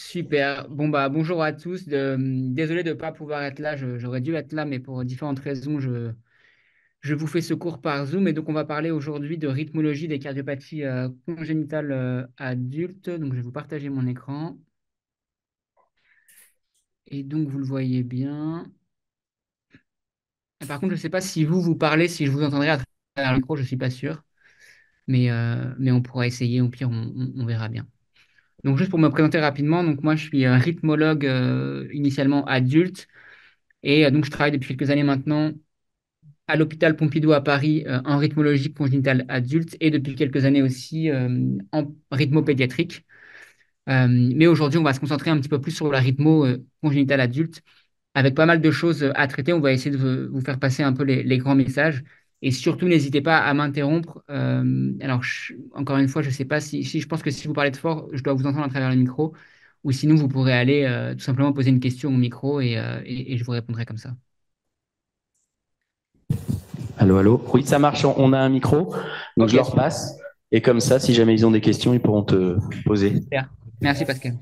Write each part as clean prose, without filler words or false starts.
Super. Bon, bah, bonjour à tous. Désolé de ne pas pouvoir être là. J'aurais dû être là, mais pour différentes raisons, je vous fais ce cours par Zoom. Et donc, on va parler aujourd'hui de rythmologie des cardiopathies congénitales adultes. Donc, je vais vous partager mon écran. Et donc, vous le voyez bien. Et par contre, je ne sais pas si vous parlez, si je vous entendrai à travers le micro, je ne suis pas sûr. Mais on pourra essayer. Au pire, on verra bien. Donc, juste pour me présenter rapidement, donc moi, je suis rythmologue initialement adulte. Et donc, je travaille depuis quelques années maintenant à l'hôpital Pompidou à Paris en rythmologie congénitale adulte et depuis quelques années aussi en rythmopédiatrique. Mais aujourd'hui, on va se concentrer un petit peu plus sur la rythmo congénitale adulte avec pas mal de choses à traiter. On va essayer de vous faire passer un peu les grands messages. Et surtout, n'hésitez pas à m'interrompre. Alors, encore une fois, je ne sais pas si je pense que si vous parlez de fort, je dois vous entendre à travers le micro. Ou sinon, vous pourrez aller tout simplement poser une question au micro et je vous répondrai comme ça. Allô, allô. Oui, ça marche, on a un micro, donc je Ok, leur super. passe. Et comme ça, si jamais ils ont des questions, ils pourront te poser. Super. Merci, Pascal.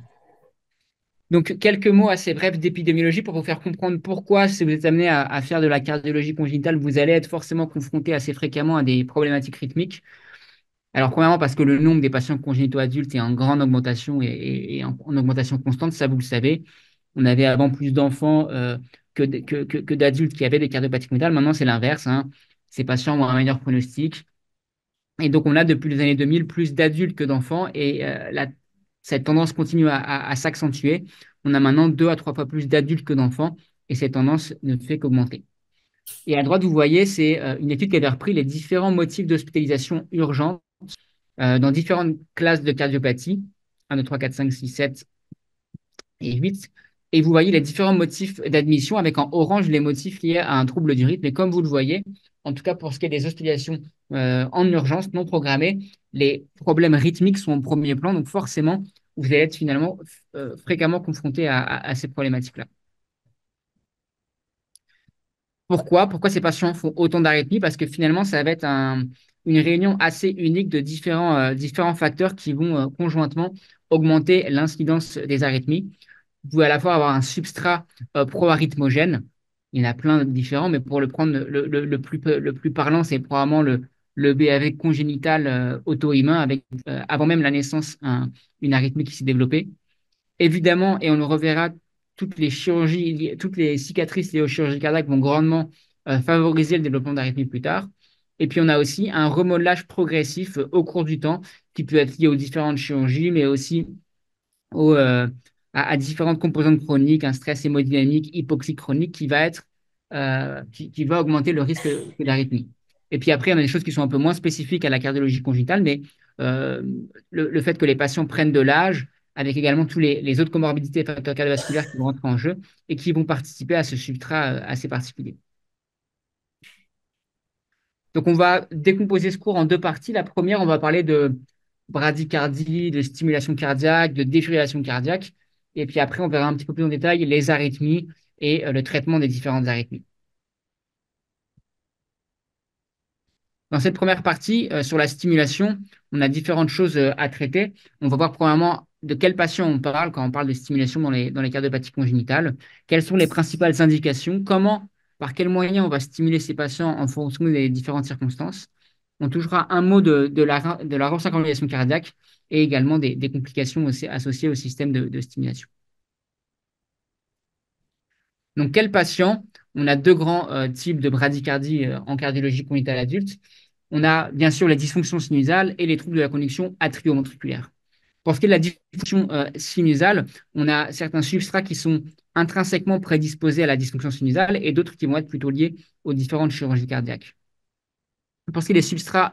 Donc, quelques mots assez brefs d'épidémiologie pour vous faire comprendre pourquoi, si vous êtes amené à faire de la cardiologie congénitale, vous allez être forcément confronté assez fréquemment à des problématiques rythmiques. Alors, premièrement, parce que le nombre des patients congénitaux adultes est en grande augmentation et en augmentation constante, ça vous le savez. On avait avant plus d'enfants que d'adultes qui avaient des cardiopathies congénitales. Maintenant, c'est l'inverse, hein. Ces patients ont un meilleur pronostic. Et donc, on a depuis les années 2000 plus d'adultes que d'enfants et cette tendance continue à s'accentuer. On a maintenant 2 à 3 fois plus d'adultes que d'enfants et cette tendance ne fait qu'augmenter. Et à droite, vous voyez, c'est une étude qui avait repris les différents motifs d'hospitalisation urgente dans différentes classes de cardiopathie, 1, 2, 3, 4, 5, 6, 7 et 8. Et vous voyez les différents motifs d'admission avec en orange les motifs liés à un trouble du rythme. Et comme vous le voyez, en tout cas pour ce qui est des hospitalisations en urgence non programmées, les problèmes rythmiques sont au premier plan. Donc forcément, vous allez être finalement fréquemment confronté à ces problématiques-là. Pourquoi? Pourquoi ces patients font autant d'arythmies? Parce que finalement, ça va être une réunion assez unique de différents facteurs qui vont conjointement augmenter l'incidence des arythmies. Vous pouvez à la fois avoir un substrat pro-arythmogène, il y en a plein de différents, mais pour le prendre le plus parlant, c'est probablement le BAV congénital auto-immun, avec avant même la naissance une arythmie qui s'est développée. Évidemment, et on le reverra, toutes les chirurgies, toutes les cicatrices liées aux chirurgies cardiaques vont grandement favoriser le développement d'arythmie plus tard. Et puis, on a aussi un remodelage progressif au cours du temps qui peut être lié aux différentes chirurgies, mais aussi au, euh, à différentes composantes chroniques, un stress hémodynamique, hypoxie chronique qui va augmenter le risque d'arythmie. Et puis après, on a des choses qui sont un peu moins spécifiques à la cardiologie congénitale, mais euh, le fait que les patients prennent de l'âge, avec également tous les autres comorbidités et facteurs cardiovasculaires qui vont entrer en jeu et qui vont participer à ce substrat assez particulier. Donc, on va décomposer ce cours en deux parties. La première, on va parler de bradycardie, de stimulation cardiaque, de défibrillation cardiaque. Et puis après, on verra un petit peu plus en détail les arythmies et le traitement des différentes arythmies. Dans cette première partie, sur la stimulation, on a différentes choses à traiter. On va voir premièrement de quel patient on parle quand on parle de stimulation dans les cardiopathies congénitales. Quelles sont les principales indications? Comment, par quels moyens on va stimuler ces patients en fonction des différentes circonstances? On touchera un mot de la resynchronisation cardiaque et également des complications aussi associées au système de stimulation. Donc, quel patient? On a deux grands types de bradycardie en cardiologie congénitale adulte. On a bien sûr les dysfonctions sinusales et les troubles de la conduction atrioventriculaire. Pour ce qui est de la dysfonction sinusale, on a certains substrats qui sont intrinsèquement prédisposés à la dysfonction sinusale et d'autres qui vont être plutôt liés aux différentes chirurgies cardiaques. Pour ce qui est des substrats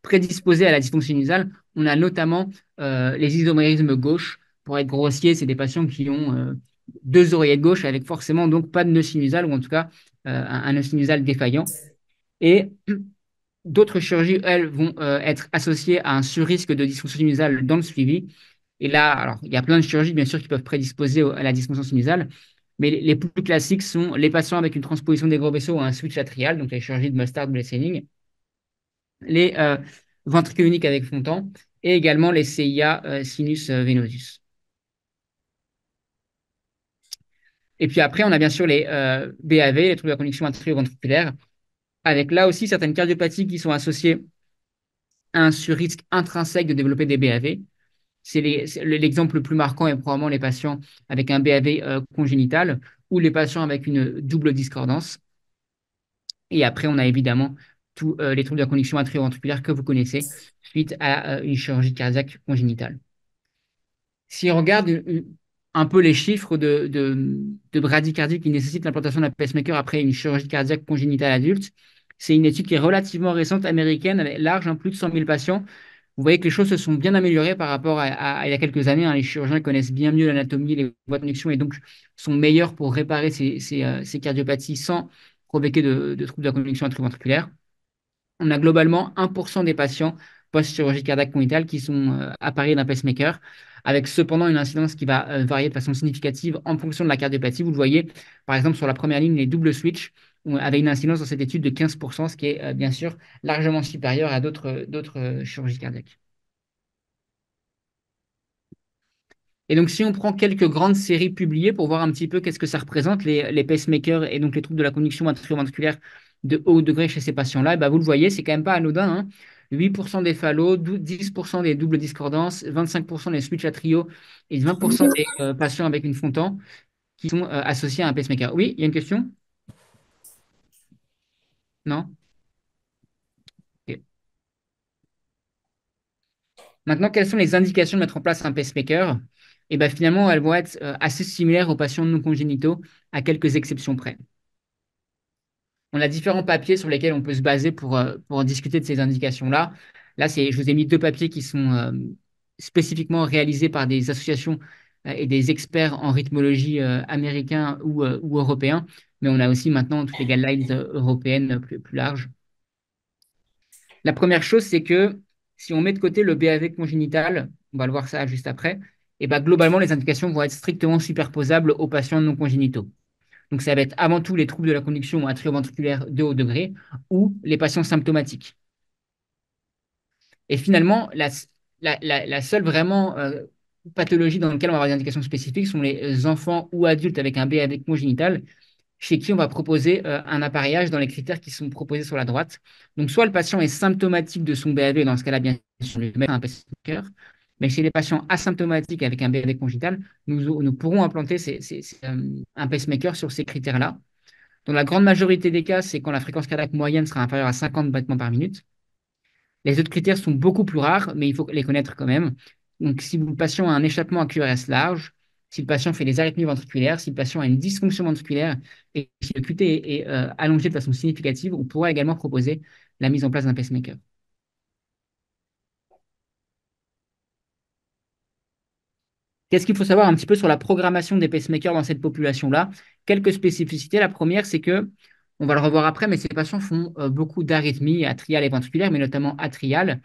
prédisposés à la dysfonction sinusale, on a notamment les isomérismes gauches. Pour être grossier, c'est des patients qui ont deux oreillettes gauches avec forcément donc pas de nœud sinusal ou en tout cas un nœud sinusal défaillant. Et d'autres chirurgies, elles, vont être associées à un surrisque de dysfonction sinusale dans le suivi. Et là, alors, il y a plein de chirurgies, bien sûr, qui peuvent prédisposer à la dysfonction sinusale, mais les plus classiques sont les patients avec une transposition des gros vaisseaux ou un switch atrial, donc les chirurgies de Mustard ou les Senning, les ventricules uniques avec Fontan, et également les CIA sinus venosus. Et puis après, on a bien sûr les BAV, les troubles de la conduction atrioventriculaire, avec là aussi certaines cardiopathies qui sont associées à un surrisque intrinsèque de développer des BAV. L'exemple le plus marquant est probablement les patients avec un BAV congénital ou les patients avec une double discordance. Et après, on a évidemment tous les troubles de la conduction atrioventriculaire que vous connaissez suite à une chirurgie cardiaque congénitale. Si on regarde un peu les chiffres de bradycardie qui nécessitent l'implantation d'un pacemaker après une chirurgie cardiaque congénitale adulte, c'est une étude qui est relativement récente, américaine, avec large, plus de 100 000 patients. Vous voyez que les choses se sont bien améliorées par rapport à il y a quelques années, hein. Les chirurgiens connaissent bien mieux l'anatomie, les voies de conduction et donc sont meilleurs pour réparer ces cardiopathies sans provoquer de troubles de la conduction atrioventriculaire. On a globalement 1% des patients post-chirurgie cardiaque congénitale qui sont appareillés d'un pacemaker, avec cependant une incidence qui va varier de façon significative en fonction de la cardiopathie. Vous le voyez, par exemple, sur la première ligne, les double switch avaient une incidence dans cette étude de 15%, ce qui est bien sûr largement supérieur à d'autres chirurgies cardiaques. Et donc, si on prend quelques grandes séries publiées pour voir un petit peu qu'est-ce que ça représente, les pacemakers et donc les troubles de la conduction atrioventriculaire de haut degré chez ces patients-là, et ben vous le voyez, c'est quand même pas anodin, hein. 8% des phallos, 10% des doubles discordances, 25% des switch atriaux et 20% des patients avec une Fontan qui sont associés à un pacemaker. Oui, il y a une question? Non? Ok. Maintenant, quelles sont les indications de mettre en place un pacemaker? Et ben finalement, elles vont être assez similaires aux patients non congénitaux, à quelques exceptions près. On a différents papiers sur lesquels on peut se baser pour discuter de ces indications-là. Là, je vous ai mis deux papiers qui sont spécifiquement réalisés par des associations et des experts en rythmologie américains ou européens, mais on a aussi maintenant toutes les guidelines européennes plus larges. La première chose, c'est que si on met de côté le BAV congénital, on va le voir ça juste après, et ben, globalement, les indications vont être strictement superposables aux patients non congénitaux. Donc, ça va être avant tout les troubles de la conduction atrioventriculaire de haut degré ou les patients symptomatiques. Et finalement, la seule vraiment pathologie dans laquelle on va avoir des indications spécifiques sont les enfants ou adultes avec un BAV congénital, chez qui on va proposer un appareillage dans les critères qui sont proposés sur la droite. Donc, soit le patient est symptomatique de son BAV, dans ce cas-là, bien sûr, on lui met un pacemaker. Mais chez les patients asymptomatiques avec un BAV congénital, nous pourrons implanter un pacemaker sur ces critères-là. Dans la grande majorité des cas, c'est quand la fréquence cardiaque moyenne sera inférieure à 50 battements par minute. Les autres critères sont beaucoup plus rares, mais il faut les connaître quand même. Donc, si le patient a un échappement à QRS large, si le patient fait des arythmies ventriculaires, si le patient a une dysfonction ventriculaire et si le QT est allongé de façon significative, on pourra également proposer la mise en place d'un pacemaker. Qu'est-ce qu'il faut savoir un petit peu sur la programmation des pacemakers dans cette population-là? Quelques spécificités. La première, c'est que, on va le revoir après, mais ces patients font beaucoup d'arythmies atriales et ventriculaires, mais notamment atriales,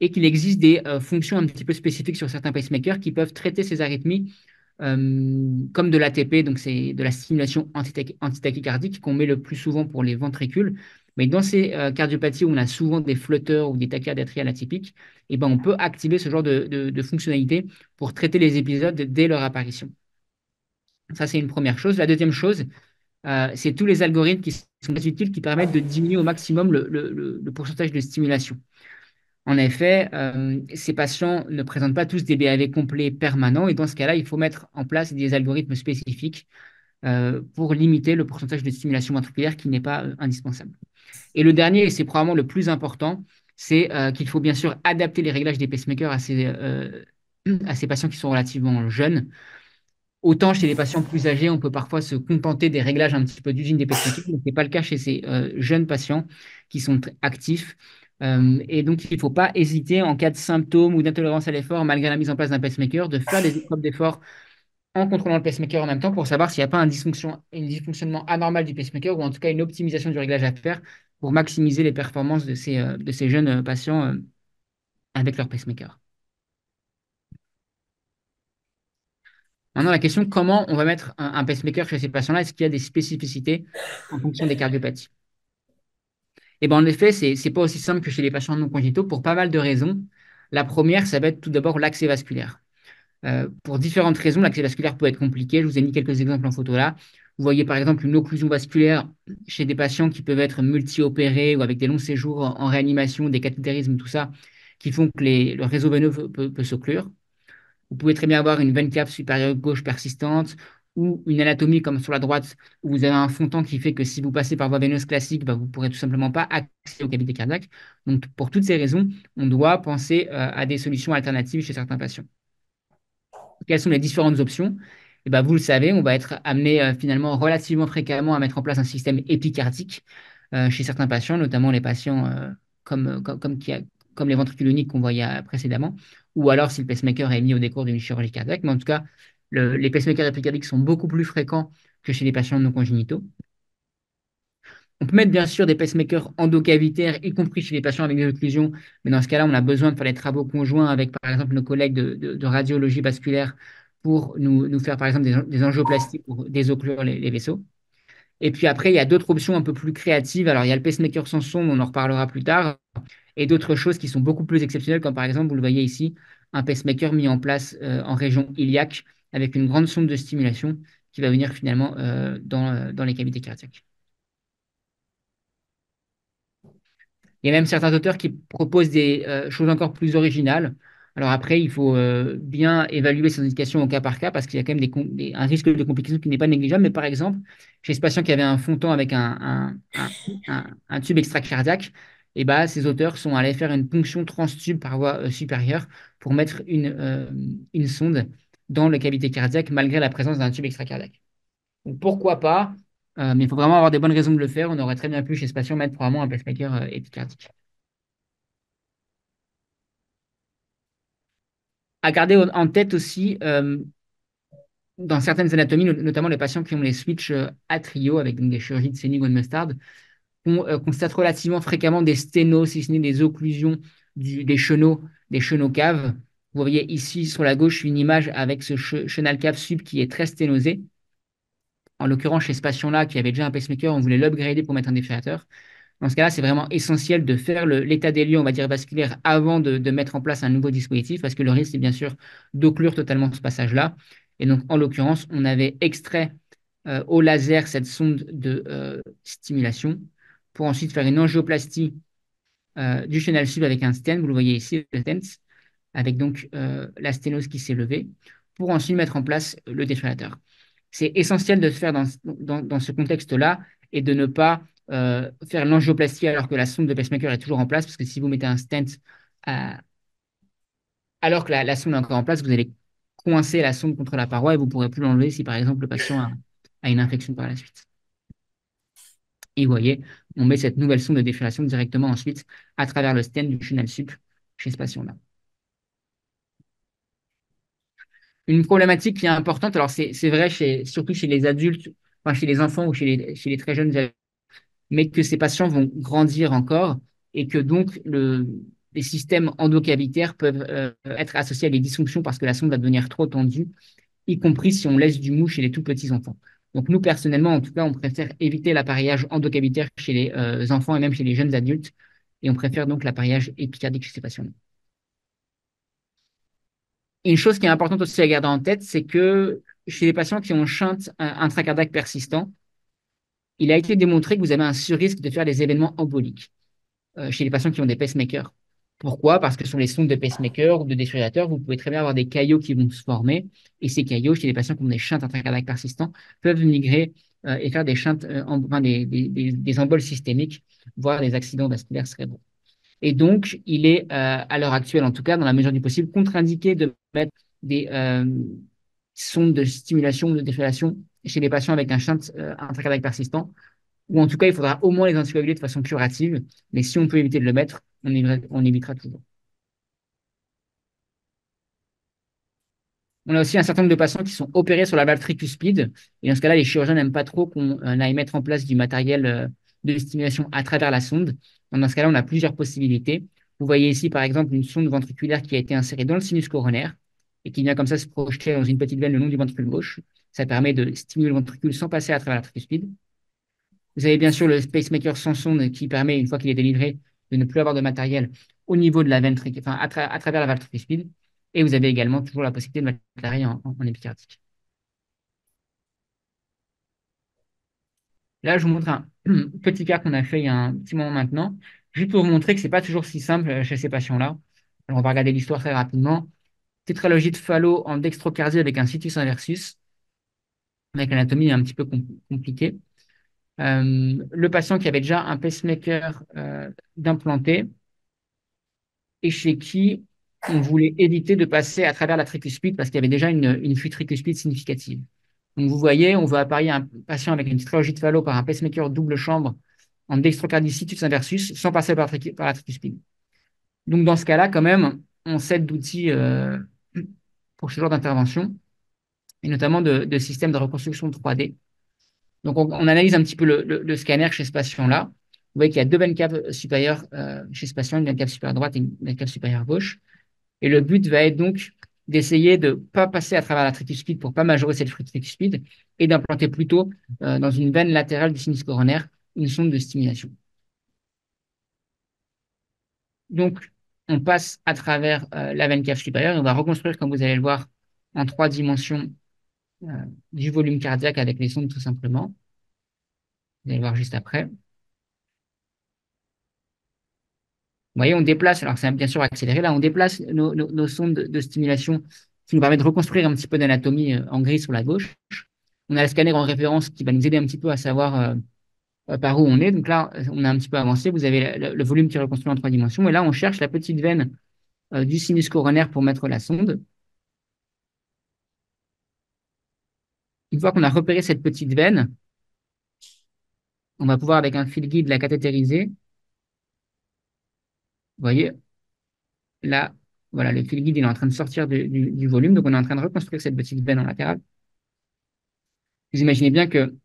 et qu'il existe des fonctions un petit peu spécifiques sur certains pacemakers qui peuvent traiter ces arythmies comme de l'ATP, donc c'est de la stimulation antitachycardique qu'on met le plus souvent pour les ventricules. Mais dans ces cardiopathies où on a souvent des flotteurs ou des tachycardies atriales atypiques, eh ben, on peut activer ce genre de fonctionnalité pour traiter les épisodes dès leur apparition. Ça, c'est une première chose. La deuxième chose, c'est tous les algorithmes qui sont très utiles, qui permettent de diminuer au maximum le pourcentage de stimulation. En effet, ces patients ne présentent pas tous des BAV complets permanents et dans ce cas-là, il faut mettre en place des algorithmes spécifiques pour limiter le pourcentage de stimulation ventriculaire qui n'est pas indispensable. Et le dernier, et c'est probablement le plus important, c'est qu'il faut bien sûr adapter les réglages des pacemakers à ces patients qui sont relativement jeunes. Autant chez les patients plus âgés, on peut parfois se contenter des réglages un petit peu d'usine des pacemakers, mais ce n'est pas le cas chez ces jeunes patients qui sont actifs. Et donc, il ne faut pas hésiter en cas de symptômes ou d'intolérance à l'effort, malgré la mise en place d'un pacemaker, de faire des épreuves d'effort en contrôlant le pacemaker en même temps pour savoir s'il n'y a pas un dysfonctionnement anormal du pacemaker ou en tout cas une optimisation du réglage à faire pour maximiser les performances de ces jeunes patients avec leur pacemaker. Maintenant, la question, comment on va mettre un pacemaker chez ces patients-là? Est-ce qu'il y a des spécificités en fonction des cardiopathies? Et bien, en effet, ce n'est pas aussi simple que chez les patients non congénitaux pour pas mal de raisons. La première, ça va être tout d'abord l'accès vasculaire. Pour différentes raisons, l'accès vasculaire peut être compliqué. Je vous ai mis quelques exemples en photo là. Vous voyez par exemple une occlusion vasculaire chez des patients qui peuvent être multi-opérés ou avec des longs séjours en réanimation, des cathétérismes, tout ça, qui font que le réseau veineux peut s'occlure. Vous pouvez très bien avoir une veine cave supérieure gauche persistante ou une anatomie comme sur la droite où vous avez un fontan qui fait que si vous passez par voie veineuse classique, bah, vous ne pourrez tout simplement pas accéder aux cavités cardiaques. Donc, pour toutes ces raisons, on doit penser à des solutions alternatives chez certains patients. Quelles sont les différentes options? Et ben, vous le savez, on va être amené finalement relativement fréquemment à mettre en place un système épicardique chez certains patients, notamment les patients comme les ventricules uniques qu'on voyait précédemment, ou alors si le pacemaker est mis au décours d'une chirurgie cardiaque. Mais en tout cas, les pacemakers épicardiques sont beaucoup plus fréquents que chez les patients non congénitaux. On peut mettre bien sûr des pacemakers endocavitaires, y compris chez les patients avec des occlusions, mais dans ce cas-là, on a besoin de faire des travaux conjoints avec, par exemple, nos collègues de radiologie vasculaire pour nous faire, par exemple, des angioplasties pour désocclure les vaisseaux. Et puis après, il y a d'autres options un peu plus créatives. Alors, il y a le pacemaker sans sonde, on en reparlera plus tard, et d'autres choses qui sont beaucoup plus exceptionnelles, comme par exemple, vous le voyez ici, un pacemaker mis en place en région iliaque avec une grande sonde de stimulation qui va venir finalement dans les cavités cardiaques. Il y a même certains auteurs qui proposent des choses encore plus originales. Alors après, il faut bien évaluer ces indications au cas par cas parce qu'il y a quand même un risque de complication qui n'est pas négligeable. Mais par exemple, chez ce patient qui avait un fontan avec un tube extracardiaque, et bah, ces auteurs sont allés faire une ponction transtube par voie supérieure pour mettre une sonde dans la cavité cardiaque malgré la présence d'un tube extracardiaque. Donc pourquoi pas, mais il faut vraiment avoir des bonnes raisons de le faire. On aurait très bien pu chez ce patient mettre probablement un pacemaker épicardique. À garder en tête aussi, dans certaines anatomies, notamment les patients qui ont les switches atriaux avec donc, des chirurgies de Sénig-Mustard, on constate relativement fréquemment des sténoses, si ce n'est des occlusions des chenaux caves. Vous voyez ici sur la gauche une image avec ce chenal cave sub qui est très sténosé. En l'occurrence, chez ce patient-là qui avait déjà un pacemaker, on voulait l'upgrader pour mettre un défibrillateur. Dans ce cas-là, c'est vraiment essentiel de faire l'état des lieux, on va dire, vasculaire avant de mettre en place un nouveau dispositif, parce que le risque, c'est bien sûr d'occlure totalement ce passage-là. Et donc, en l'occurrence, on avait extrait au laser cette sonde de stimulation pour ensuite faire une angioplastie du chenal sub avec un stent, vous le voyez ici, le stent, avec donc la sténose qui s'est levée, pour ensuite mettre en place le défibrillateur. C'est essentiel de se faire dans ce contexte-là et de ne pas faire l'angioplastie alors que la sonde de pacemaker est toujours en place, parce que si vous mettez un stent alors que la sonde est encore en place, vous allez coincer la sonde contre la paroi et vous ne pourrez plus l'enlever si par exemple le patient a une infection par la suite. Et vous voyez, on met cette nouvelle sonde de défibrilation directement ensuite à travers le stent du chenal sup chez ce patient-là. Une problématique qui est importante, alors c'est vrai surtout chez les adultes, enfin chez les enfants ou chez les très jeunes adultes, mais que ces patients vont grandir encore et que donc les systèmes endocavitaires peuvent être associés à des dysfonctions parce que la sonde va devenir trop tendue, y compris si on laisse du mou chez les tout petits enfants. Donc nous, personnellement, en tout cas, on préfère éviter l'appareillage endocavitaire chez les enfants et même chez les jeunes adultes, et on préfère donc l'appareillage épicardique chez ces patients-là. Une chose qui est importante aussi à garder en tête, c'est que chez les patients qui ont un shunt intracardiaque persistant, il a été démontré que vous avez un surrisque de faire des événements emboliques chez les patients qui ont des pacemakers. Pourquoi? Parce que sur les sondes de pacemaker ou de défibrillateur, vous pouvez très bien avoir des caillots qui vont se former. Et ces caillots, chez les patients qui ont des shunts intracardiaques persistants, peuvent migrer et faire des shunts, enfin, des emboles systémiques, voire des accidents vasculaires cérébraux. Et donc, il est, à l'heure actuelle, en tout cas, dans la mesure du possible, contre-indiqué de mettre des sondes de stimulation ou de défibrillation chez les patients avec un shunt intracardiaque persistant, ou en tout cas, il faudra au moins les anticoaguler de façon curative. Mais si on peut éviter de le mettre, on évitera toujours. On a aussi un certain nombre de patients qui sont opérés sur la valve tricuspide. Et dans ce cas-là, les chirurgiens n'aiment pas trop qu'on aille mettre en place du matériel de stimulation à travers la sonde. Donc, dans ce cas-là, on a plusieurs possibilités. Vous voyez ici, par exemple, une sonde ventriculaire qui a été insérée dans le sinus coronaire et qui vient comme ça se projeter dans une petite veine le long du ventricule gauche. Ça permet de stimuler le ventricule sans passer à travers la tricuspide. Vous avez bien sûr le pacemaker sans sonde qui permet, une fois qu'il est délivré, de ne plus avoir de matériel au niveau de la veine, enfin, à travers la valve tricuspide. Et vous avez également toujours la possibilité de mettre l'arrêt en épicardique. Là, je vous montre un petit cas qu'on a fait il y a un petit moment maintenant, juste pour vous montrer que c'est pas toujours si simple chez ces patients-là. Alors, on va regarder l'histoire très rapidement. Tétralogie de Fallot en dextrocardie avec un situs inversus, avec l'anatomie un petit peu compliquée. Le patient qui avait déjà un pacemaker d'implanté et chez qui on voulait éviter de passer à travers la tricuspide parce qu'il y avait déjà une fuite tricuspide significative. Donc, vous voyez, on veut apparier un patient avec une tétralogie de Fallot par un pacemaker double chambre en dextrocardie situs inversus sans passer par la tricuspide. Donc, dans ce cas-là, quand même, on s'aide d'outils pour ce genre d'intervention et notamment de systèmes de reconstruction 3D. Donc, on analyse un petit peu le scanner chez ce patient-là. Vous voyez qu'il y a deux veines caves supérieures chez ce patient, une veine cave supérieure droite et une veine cave supérieure gauche. Et le but va être donc d'essayer de ne pas passer à travers la tricuspide pour ne pas majorer cette tricuspide et d'implanter plutôt dans une veine latérale du sinus coronaire une sonde de stimulation. Donc, on passe à travers la veine cave supérieure et on va reconstruire, comme vous allez le voir, en 3 dimensions euh, du volume cardiaque avec les sondes tout simplement. Vous allez le voir juste après. Vous voyez, on déplace, alors c'est bien sûr accéléré, là, on déplace nos sondes de stimulation qui nous permettent de reconstruire un petit peu d'anatomie en gris sur la gauche. On a le scanner en référence qui va nous aider un petit peu à savoir par où on est. Donc là, on a un petit peu avancé. Vous avez le volume qui est reconstruit en 3 dimensions. Et là, on cherche la petite veine du sinus coronaire pour mettre la sonde. Une fois qu'on a repéré cette petite veine, on va pouvoir, avec un fil guide, la cathétériser. Vous voyez, là, voilà, le fil guide il est en train de sortir du volume. Donc, on est en train de reconstruire cette petite veine en latéral. Vous imaginez bien que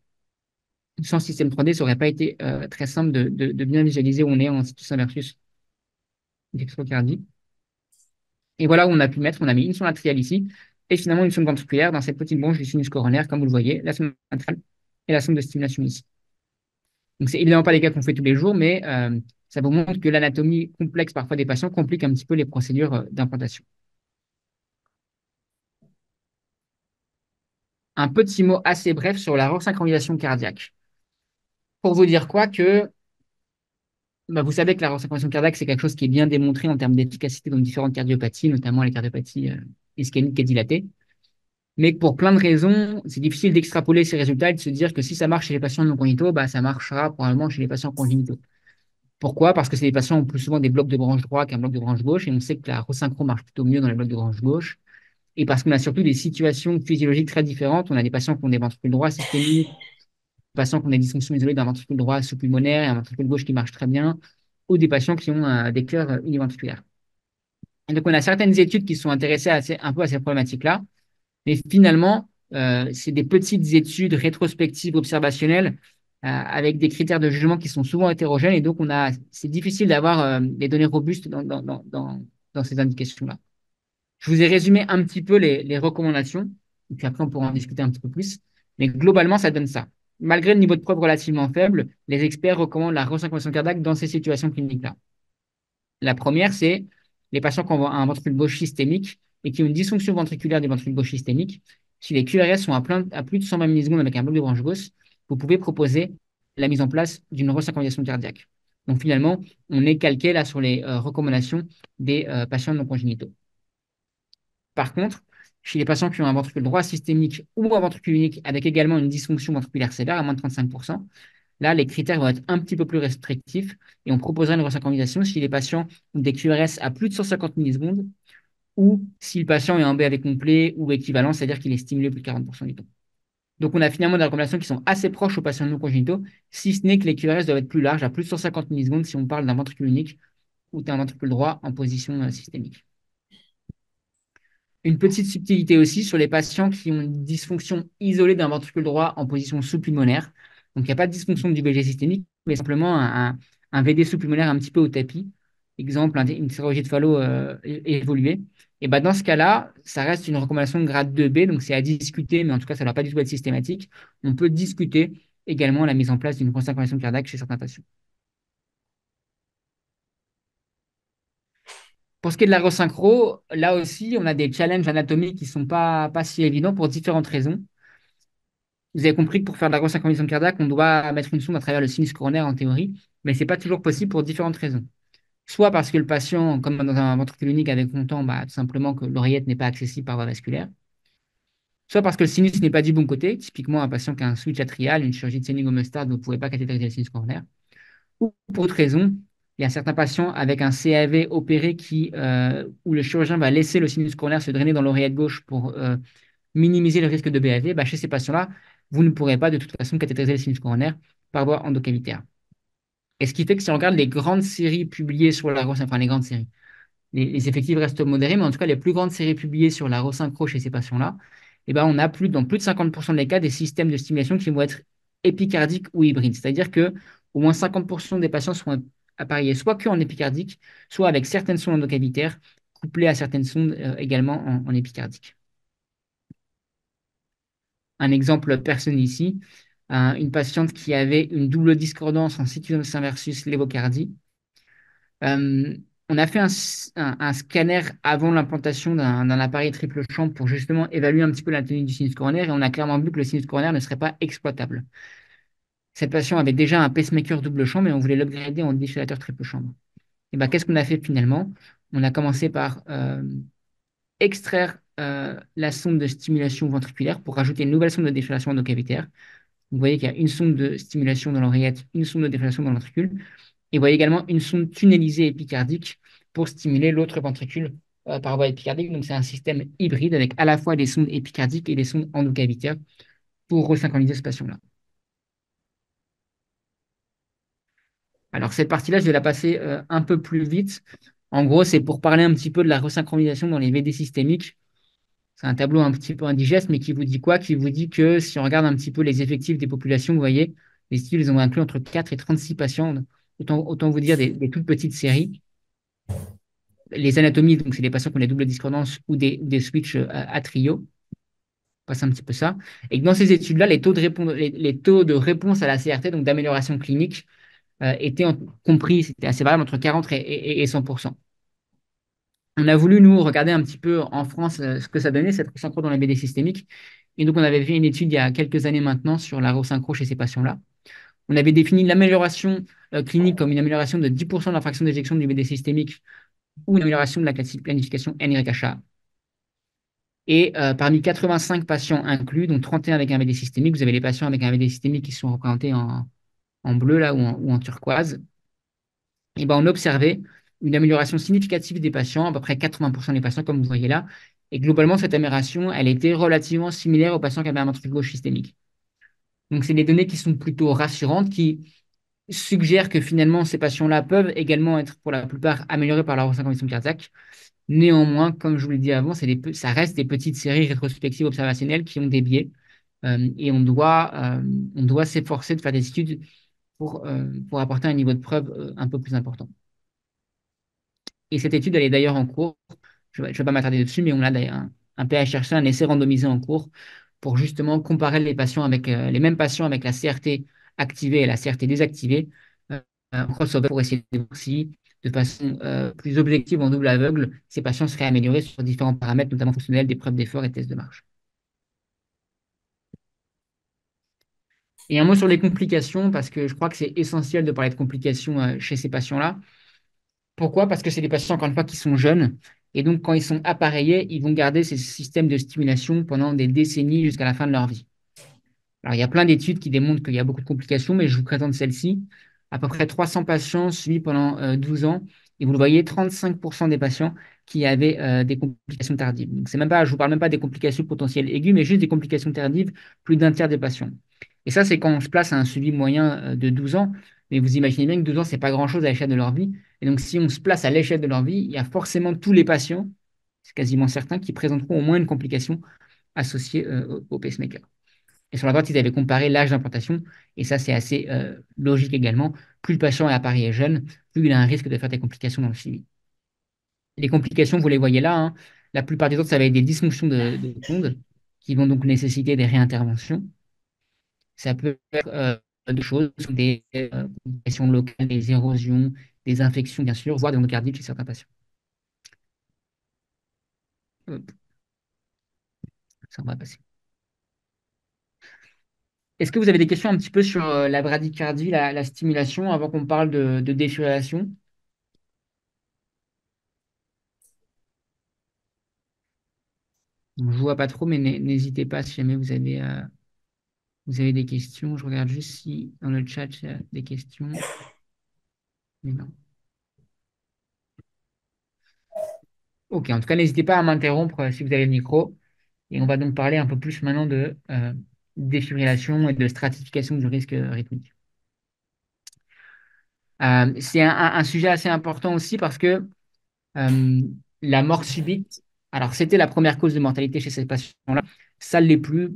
sans système 3D, ça n'aurait pas été très simple de bien visualiser où on est en situs inversus dextrocardie. Et voilà où on a pu mettre, on a mis une sonde atriale ici, et finalement une sonde ventriculaire dans cette petite bronche du sinus coronaire, comme vous le voyez, la sonde atriale et la sonde de stimulation ici. Donc, c'est évidemment pas les cas qu'on fait tous les jours, mais ça vous montre que l'anatomie complexe parfois des patients complique un petit peu les procédures d'implantation. Un petit mot assez bref sur la resynchronisation cardiaque. Pour vous dire quoi que bah, vous savez que la resynchronisation cardiaque, c'est quelque chose qui est bien démontré en termes d'efficacité dans différentes cardiopathies, notamment les cardiopathies ischémiques et dilatées. Mais pour plein de raisons, c'est difficile d'extrapoler ces résultats et de se dire que si ça marche chez les patients non congénitaux, bah, ça marchera probablement chez les patients congénitaux. Pourquoi? Parce que c'est les patients ont plus souvent des blocs de branche droite qu'un bloc de branche gauche, et on sait que la resynchro marche plutôt mieux dans les blocs de branche gauche. Et parce qu'on a surtout des situations physiologiques très différentes. On a des patients qui ont des ventricules droits systémiques, des patients qui ont des dysfonctions isolées d'un ventricule droit sous-pulmonaire et un ventricule gauche qui marche très bien, ou des patients qui ont des cœurs univentriculaires. Et donc, on a certaines études qui sont intéressées un peu à ces problématiques-là. Mais finalement, c'est des petites études rétrospectives observationnelles avec des critères de jugement qui sont souvent hétérogènes. Et donc, c'est difficile d'avoir des données robustes dans ces indications-là. Je vous ai résumé un petit peu les recommandations. Et puis après, on pourra en discuter un petit peu plus. Mais globalement, ça donne ça. Malgré le niveau de preuve relativement faible, les experts recommandent la resynchronisation cardiaque dans ces situations cliniques-là. La première, c'est les patients qui ont un ventricule gauche systémique et qui ont une dysfonction ventriculaire du ventricule gauche systémique. Si les QRS sont à plus de 120 millisecondes avec un bloc de branche gauche, vous pouvez proposer la mise en place d'une resynchronisation cardiaque. Donc finalement, on est calqué là sur les recommandations des patients non congénitaux. Par contre, chez les patients qui ont un ventricule droit systémique ou un ventricule unique avec également une dysfonction ventriculaire sévère à moins de 35%, là, les critères vont être un petit peu plus restrictifs et on proposera une resynchronisation si les patients ont des QRS à plus de 150 millisecondes ou si le patient est en BAV complet ou équivalent, c'est-à-dire qu'il est stimulé plus de 40% du temps. Donc, on a finalement des recommandations qui sont assez proches aux patients non congénitaux, si ce n'est que les QRS doivent être plus larges, à plus de 150 millisecondes si on parle d'un ventricule unique ou d'un ventricule droit en position systémique. Une petite subtilité aussi sur les patients qui ont une dysfonction isolée d'un ventricule droit en position sous-pulmonaire. Donc, il n'y a pas de dysfonction du VG systémique, mais simplement un VD sous-pulmonaire un petit peu au tapis. Exemple, une chirurgie de Fallot évoluée. Et ben, dans ce cas-là, ça reste une recommandation de grade 2B, donc c'est à discuter, mais en tout cas, ça ne va pas du tout être systématique. On peut discuter également la mise en place d'une cardiaque chez certains patients. Pour ce qui est de la resynchro, là aussi, on a des challenges anatomiques qui ne sont pas si évidents pour différentes raisons. Vous avez compris que pour faire de la resynchronisation cardiaque, on doit mettre une sonde à travers le sinus coronaire en théorie, mais ce n'est pas toujours possible pour différentes raisons. Soit parce que le patient, comme dans un ventricule unique avec longtemps, bah, tout simplement que l'oreillette n'est pas accessible par voie vasculaire. Soit parce que le sinus n'est pas du bon côté, typiquement un patient qui a un switch atrial, une chirurgie de Senningomostad, vous ne pouvez pas cathétériser le sinus coronaire. Ou pour autre raison, il y a certains patients avec un CAV opéré où le chirurgien va laisser le sinus coronaire se drainer dans l'oreillette gauche pour minimiser le risque de BAV. Bah, chez ces patients-là, vous ne pourrez pas de toute façon cathéteriser le sinus coronaire par voie endocavitaire. Et ce qui fait que si on regarde les grandes séries publiées sur la enfin les grandes séries, les effectifs restent modérés, mais en tout cas, les plus grandes séries publiées sur la resynchro chez ces patients-là, eh ben, on a dans plus de 50% des cas des systèmes de stimulation qui vont être épicardiques ou hybrides. C'est-à-dire que au moins 50% des patients sont appareillés soit que en épicardique, soit avec certaines sondes endocavitaires, couplées à certaines sondes également en épicardique. Un exemple personnel ici, une patiente qui avait une double discordance en sinus versus lévocardie. Euh, on a fait un scanner avant l'implantation d'un appareil triple champ pour justement évaluer un petit peu la tenue du sinus coronaire et on a clairement vu que le sinus coronaire ne serait pas exploitable. Cette patiente avait déjà un pacemaker double champ, mais on voulait l'upgrader en défibrillateur triple chambre. Et ben, qu'est-ce qu'on a fait finalement? On a commencé par extraire la sonde de stimulation ventriculaire pour rajouter une nouvelle sonde de défibrilation endocavitaire. Vous voyez qu'il y a une sonde de stimulation dans l'oreillette, une sonde de défibrilation dans le ventricule. Et vous voyez également une sonde tunnelisée épicardique pour stimuler l'autre ventricule par voie épicardique. Donc, c'est un système hybride avec à la fois des sondes épicardiques et des sondes endocavitaires pour resynchroniser ce patient-là. Alors, cette partie-là, je vais la passer un peu plus vite. En gros, c'est pour parler un petit peu de la resynchronisation dans les VD systémiques. C'est un tableau un petit peu indigeste, mais qui vous dit quoi? Qui vous dit que si on regarde un petit peu les effectifs des populations, vous voyez, les études, ils ont inclus entre 4 et 36 patients. Autant vous dire des toutes petites séries. Les anatomies, donc c'est des patients qui ont des doubles discordances ou des switches à trio. On passe un petit peu ça. Et que dans ces études-là, les taux de réponse à la CRT, donc d'amélioration clinique, étaient compris, c'était assez variable, entre 40 et 100%. On a voulu, nous, regarder un petit peu en France ce que ça donnait, cette resynchro dans les BD systémiques. Et donc, on avait fait une étude il y a quelques années maintenant sur la resynchro chez ces patients-là. On avait défini l'amélioration clinique comme une amélioration de 10% de la fraction d'éjection du BD systémique ou une amélioration de la planification NYHA. Et parmi 85 patients inclus, donc 31 avec un VD systémique, vous avez les patients avec un VD systémique qui sont représentés en bleu là, ou en turquoise. Et ben, on observait une amélioration significative des patients, à peu près 80% des patients, comme vous voyez là. Et globalement, cette amélioration, elle était relativement similaire aux patients qui avaient un ventricule gauche systémique. Donc, c'est des données qui sont plutôt rassurantes, qui suggèrent que finalement, ces patients-là peuvent également être, pour la plupart, améliorés par la resynchronisation cardiaque. Néanmoins, comme je vous l'ai dit avant, ça reste des petites séries rétrospectives observationnelles qui ont des biais. Et on doit s'efforcer de faire des études pour apporter un niveau de preuve un peu plus important. Et cette étude, elle est d'ailleurs en cours. Je ne vais pas m'attarder dessus, mais on a d'ailleurs un PHRC, un essai randomisé en cours pour justement comparer les mêmes patients avec la CRT activée et la CRT désactivée en crossover pour essayer de voir si, de façon plus objective en double aveugle, ces patients seraient améliorés sur différents paramètres, notamment fonctionnels, des preuves d'effort et tests de marche. Et un mot sur les complications, parce que je crois que c'est essentiel de parler de complications chez ces patients-là. Pourquoi? Parce que c'est des patients, encore une fois, qui sont jeunes. Et donc, quand ils sont appareillés, ils vont garder ces systèmes de stimulation pendant des décennies jusqu'à la fin de leur vie. Alors, il y a plein d'études qui démontrent qu'il y a beaucoup de complications, mais je vous présente celle-ci. À peu près 300 patients suivis pendant 12 ans. Et vous le voyez, 35% des patients qui avaient des complications tardives. Donc, c'est même pas, je ne vous parle même pas des complications potentielles aiguës, mais juste des complications tardives, plus d'un tiers des patients. Et ça, c'est quand on se place à un suivi moyen de 12 ans. Mais vous imaginez bien que 12 ans, ce n'est pas grand-chose à l'échelle de leur vie. Et donc, si on se place à l'échelle de leur vie, il y a forcément tous les patients, c'est quasiment certain, qui présenteront au moins une complication associée au pacemaker. Et sur la droite, ils avaient comparé l'âge d'implantation. Et ça, c'est assez logique également. Plus le patient est appareillé jeune, plus il a un risque de faire des complications dans le suivi. Les complications, vous les voyez là, hein. La plupart des autres, ça va être des dysfonctions de sonde qui vont donc nécessiter des réinterventions. Ça peut être de choses, des complications locales, des érosions, des infections, bien sûr, voire des endocardites chez certains patients. Hop, ça on va passer. Est-ce que vous avez des questions un petit peu sur la bradycardie, la stimulation, avant qu'on parle de défibrillation? Je ne vois pas trop, mais n'hésitez pas si jamais vous avez des questions. Je regarde juste si dans le chat il y a des questions. Mais non. Ok, en tout cas, n'hésitez pas à m'interrompre si vous avez le micro. Et on va donc parler un peu plus maintenant de défibrillation et de stratification du risque rythmique. C'est un sujet assez important aussi parce que Euh, la mort subite, alors c'était la première cause de mortalité chez ces patients-là. Ça ne l'est plus,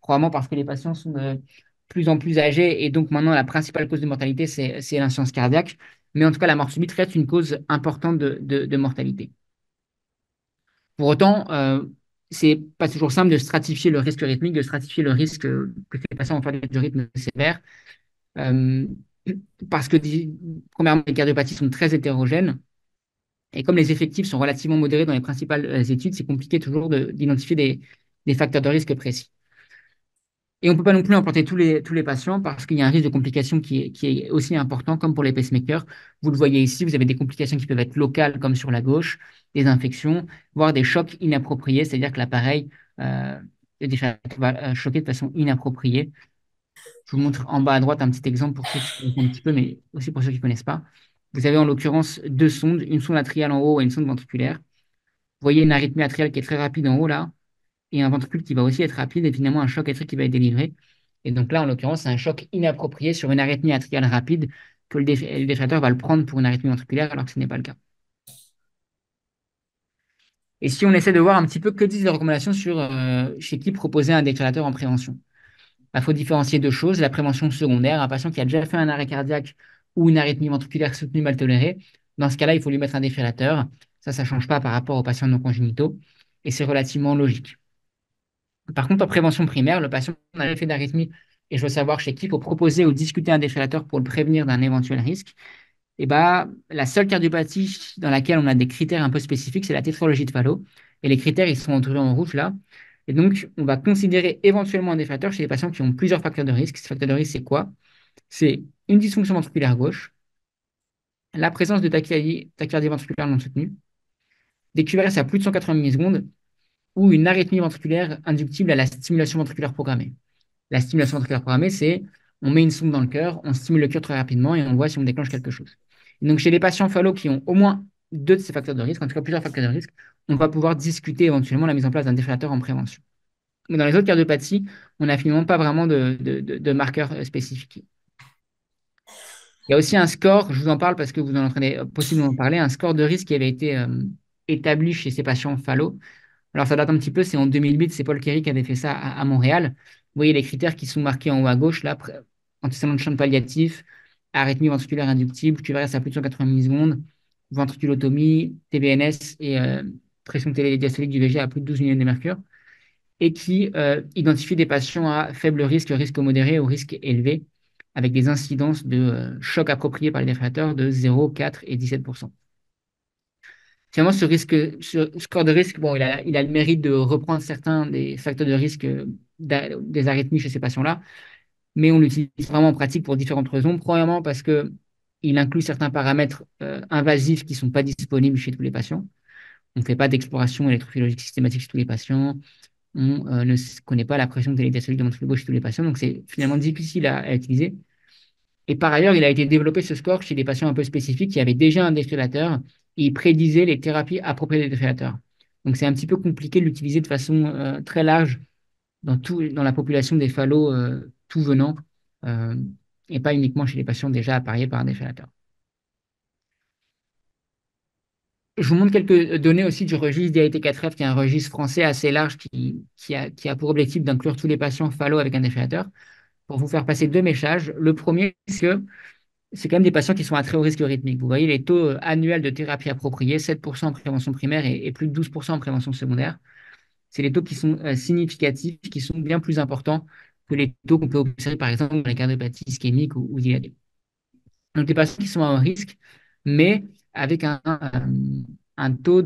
probablement parce que les patients sont de plus en plus âgés et donc maintenant la principale cause de mortalité, c'est l'insuffisance cardiaque. Mais en tout cas, la mort subite reste une cause importante de mortalité. Pour autant, c'est pas toujours simple de stratifier le risque rythmique, de stratifier le risque que les patients vont faire du rythme sévère. Euh, parce que, premièrement, les cardiopathies sont très hétérogènes. Et comme les effectifs sont relativement modérés dans les principales études, c'est compliqué toujours d'identifier des facteurs de risque précis. Et on ne peut pas non plus implanter tous les patients parce qu'il y a un risque de complication qui est aussi important, comme pour les pacemakers. Vous le voyez ici, vous avez des complications qui peuvent être locales, comme sur la gauche, des infections, voire des chocs inappropriés, c'est-à-dire que l'appareil euh, va choquer de façon inappropriée. Je vous montre en bas à droite un petit exemple pour ceux qui connaissent un petit peu, mais aussi pour ceux qui ne connaissent pas. Vous avez en l'occurrence deux sondes, une sonde atriale en haut et une sonde ventriculaire. Vous voyez une arythmie atriale qui est très rapide en haut là, et un ventricule qui va aussi être rapide, et finalement un choc électrique qui va être délivré. Et donc là, en l'occurrence, c'est un choc inapproprié sur une arythmie atriale rapide que le défibrillateur va le prendre pour une arythmie ventriculaire alors que ce n'est pas le cas. Et si on essaie de voir un petit peu que disent les recommandations sur chez qui proposer un défibrillateur en prévention, il faut différencier deux choses. La prévention secondaire, un patient qui a déjà fait un arrêt cardiaque ou une arythmie ventriculaire soutenue mal tolérée, dans ce cas-là, il faut lui mettre un défibrillateur. Ça ne change pas par rapport aux patients non congénitaux et c'est relativement logique. Par contre, en prévention primaire, le patient a un effet d'arythmie et je veux savoir chez qui il faut proposer ou discuter un défibrillateur pour le prévenir d'un éventuel risque. Et bah, la seule cardiopathie dans laquelle on a des critères un peu spécifiques, c'est la tétralogie de Fallot. Et les critères, ils sont entourés en rouge là. Et donc, on va considérer éventuellement un défibrillateur chez les patients qui ont plusieurs facteurs de risque. Ces facteurs de risque, c'est quoi? C'est une dysfonction ventriculaire gauche, la présence de tachycardie ventriculaire non soutenue, des QRS à plus de 180 millisecondes ou une arythmie ventriculaire inductible à la stimulation ventriculaire programmée. La stimulation ventriculaire programmée, c'est on met une sonde dans le cœur, on stimule le cœur très rapidement et on voit si on déclenche quelque chose. Et donc, chez les patients Fallow qui ont au moins deux de ces facteurs de risque, en tout cas plusieurs facteurs de risque, on va pouvoir discuter éventuellement la mise en place d'un défibrillateur en prévention. Mais dans les autres cardiopathies, on n'a finalement pas vraiment de marqueurs spécifiques. Il y a aussi un score, je vous en parle parce que vous en entendez possiblement en parler, un score de risque qui avait été établi chez ces patients Fallow. Alors, ça date un petit peu, c'est en 2008, c'est Paul Kerry qui avait fait ça à Montréal. Vous voyez les critères qui sont marqués en haut à gauche, là, antécédent de champ palliatif, arythmie ventriculaire inductible, QRS à plus de 180 millisecondes, ventriculotomie, TVNS et pression télédiastolique du VG à plus de 12 millions de mercure, et qui identifie des patients à faible risque, risque modéré ou risque élevé, avec des incidences de choc appropriés par les défibrillateurs de 0, 4 et 17%. Finalement, ce score de risque, bon, il a le mérite de reprendre certains des facteurs de risque des arythmies chez ces patients-là, mais on l'utilise vraiment en pratique pour différentes raisons. Premièrement, parce qu'il inclut certains paramètres invasifs qui ne sont pas disponibles chez tous les patients. On ne fait pas d'exploration électrophysiologique systématique chez tous les patients. On ne connaît pas la pression télédiastolique de ventricule gauche chez tous les patients. Donc, c'est finalement difficile à utiliser. Et par ailleurs, il a été développé ce score chez des patients un peu spécifiques qui avaient déjà un défibrillateur et il prédisait les thérapies appropriées des défibrillateurs. Donc, c'est un petit peu compliqué de l'utiliser de façon très large dans la population des phallos tout venant euh, et pas uniquement chez les patients déjà appariés par un défibrillateur. Je vous montre quelques données aussi du registre DAT4F, qui est un registre français assez large qui a pour objectif d'inclure tous les patients phallos avec un défibrillateur. Pour vous faire passer deux messages. Le premier, c'est que c'est quand même des patients qui sont à très haut risque rythmique. Vous voyez les taux annuels de thérapie appropriée, 7% en prévention primaire et plus de 12% en prévention secondaire. C'est les taux qui sont significatifs, qui sont bien plus importants que les taux qu'on peut observer, par exemple, dans les cardiopathies ischémiques ou dilatées. Donc, des patients qui sont à haut risque, mais avec un taux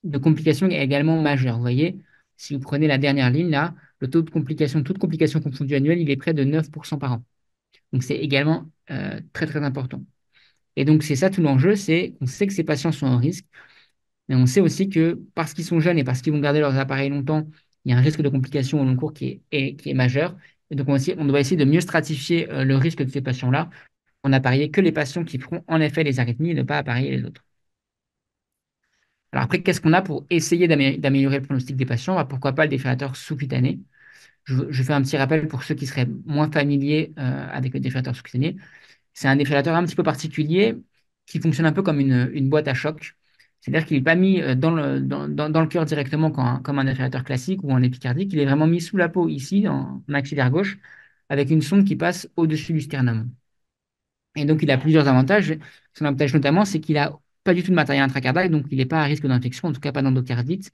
de complications est également majeur. Vous voyez, si vous prenez la dernière ligne là, le taux de complication, toute complication confondue annuelle, il est près de 9% par an. Donc c'est également très très important. Et donc c'est ça tout l'enjeu, c'est qu'on sait que ces patients sont en risque, mais on sait aussi que parce qu'ils sont jeunes et parce qu'ils vont garder leurs appareils longtemps, il y a un risque de complications au long cours qui est majeur. Et donc on doit essayer de mieux stratifier le risque de ces patients-là en appareiller que les patients qui feront en effet les arythmies et ne pas appareiller les autres. Alors après, qu'est-ce qu'on a pour essayer d'améliorer le pronostic des patients? Bah, pourquoi pas le défibrillateur sous-cutané? Je fais un petit rappel pour ceux qui seraient moins familiers avec le défibrillateur sous-cutané. C'est un défibrillateur un petit peu particulier qui fonctionne un peu comme une boîte à choc. C'est-à-dire qu'il n'est pas mis dans le cœur directement comme un défibrillateur classique ou un épicardique. Il est vraiment mis sous la peau, ici, en maxillaire gauche, avec une sonde qui passe au-dessus du sternum. Et donc, il a plusieurs avantages. Son avantage notamment, c'est qu'il n'a pas du tout de matériel intracardiaque, donc il n'est pas à risque d'infection, en tout cas pas d'endocardite.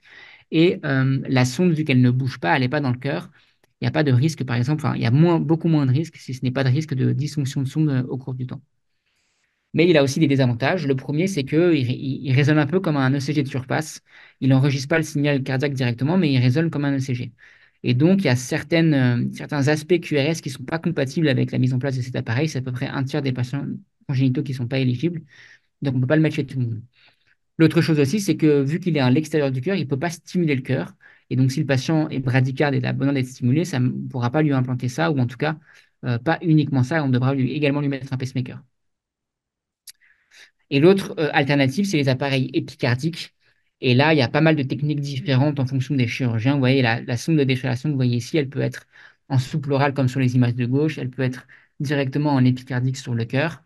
Et la sonde, vu qu'elle ne bouge pas, elle n'est pas dans le cœur. Il n'y a pas de risque, par exemple, enfin, il y a beaucoup moins de risques, si ce n'est pas de risque de dysfonction de sonde au cours du temps. Mais il a aussi des désavantages. Le premier, c'est qu'il résonne un peu comme un ECG de surface. Il n'enregistre pas le signal cardiaque directement, mais il résonne comme un ECG. Et donc, il y a certains aspects QRS qui ne sont pas compatibles avec la mise en place de cet appareil. C'est à peu près un tiers des patients congénitaux qui ne sont pas éligibles. Donc, on ne peut pas le mettre chez tout le monde. L'autre chose aussi, c'est que vu qu'il est à l'extérieur du cœur, il ne peut pas stimuler le cœur. Et donc, si le patient est bradycarde et a besoin d'être stimulé, ça ne pourra pas lui implanter ça, ou en tout cas, pas uniquement ça. On devra également lui mettre un pacemaker. Et l'autre alternative, c'est les appareils épicardiques. Et là, il y a pas mal de techniques différentes en fonction des chirurgiens. Vous voyez, la sonde de défibration que vous voyez ici, elle peut être en souple oral comme sur les images de gauche. Elle peut être directement en épicardique sur le cœur.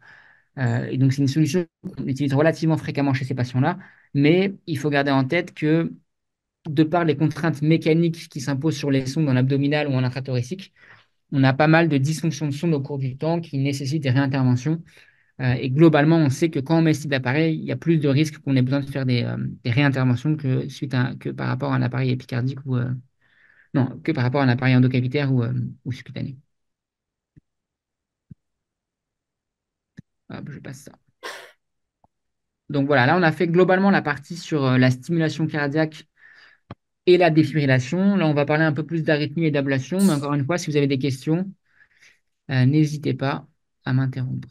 Et donc, c'est une solution qu'on utilise relativement fréquemment chez ces patients-là. Mais il faut garder en tête que, de par les contraintes mécaniques qui s'imposent sur les sondes en abdominal ou en intrathoracique, on a pas mal de dysfonctions de sonde au cours du temps qui nécessitent des réinterventions. Et globalement, on sait que quand on met ce type d'appareil, il y a plus de risques qu'on ait besoin de faire des réinterventions que par rapport à un appareil épicardique ou non, que par rapport à un appareil endocavitaire ou subcutané. Hop, je passe ça. Donc voilà, là on a fait globalement la partie sur la stimulation cardiaque et la défibrillation. Là, on va parler un peu plus d'arythmie et d'ablation, mais encore une fois, si vous avez des questions, n'hésitez pas à m'interrompre.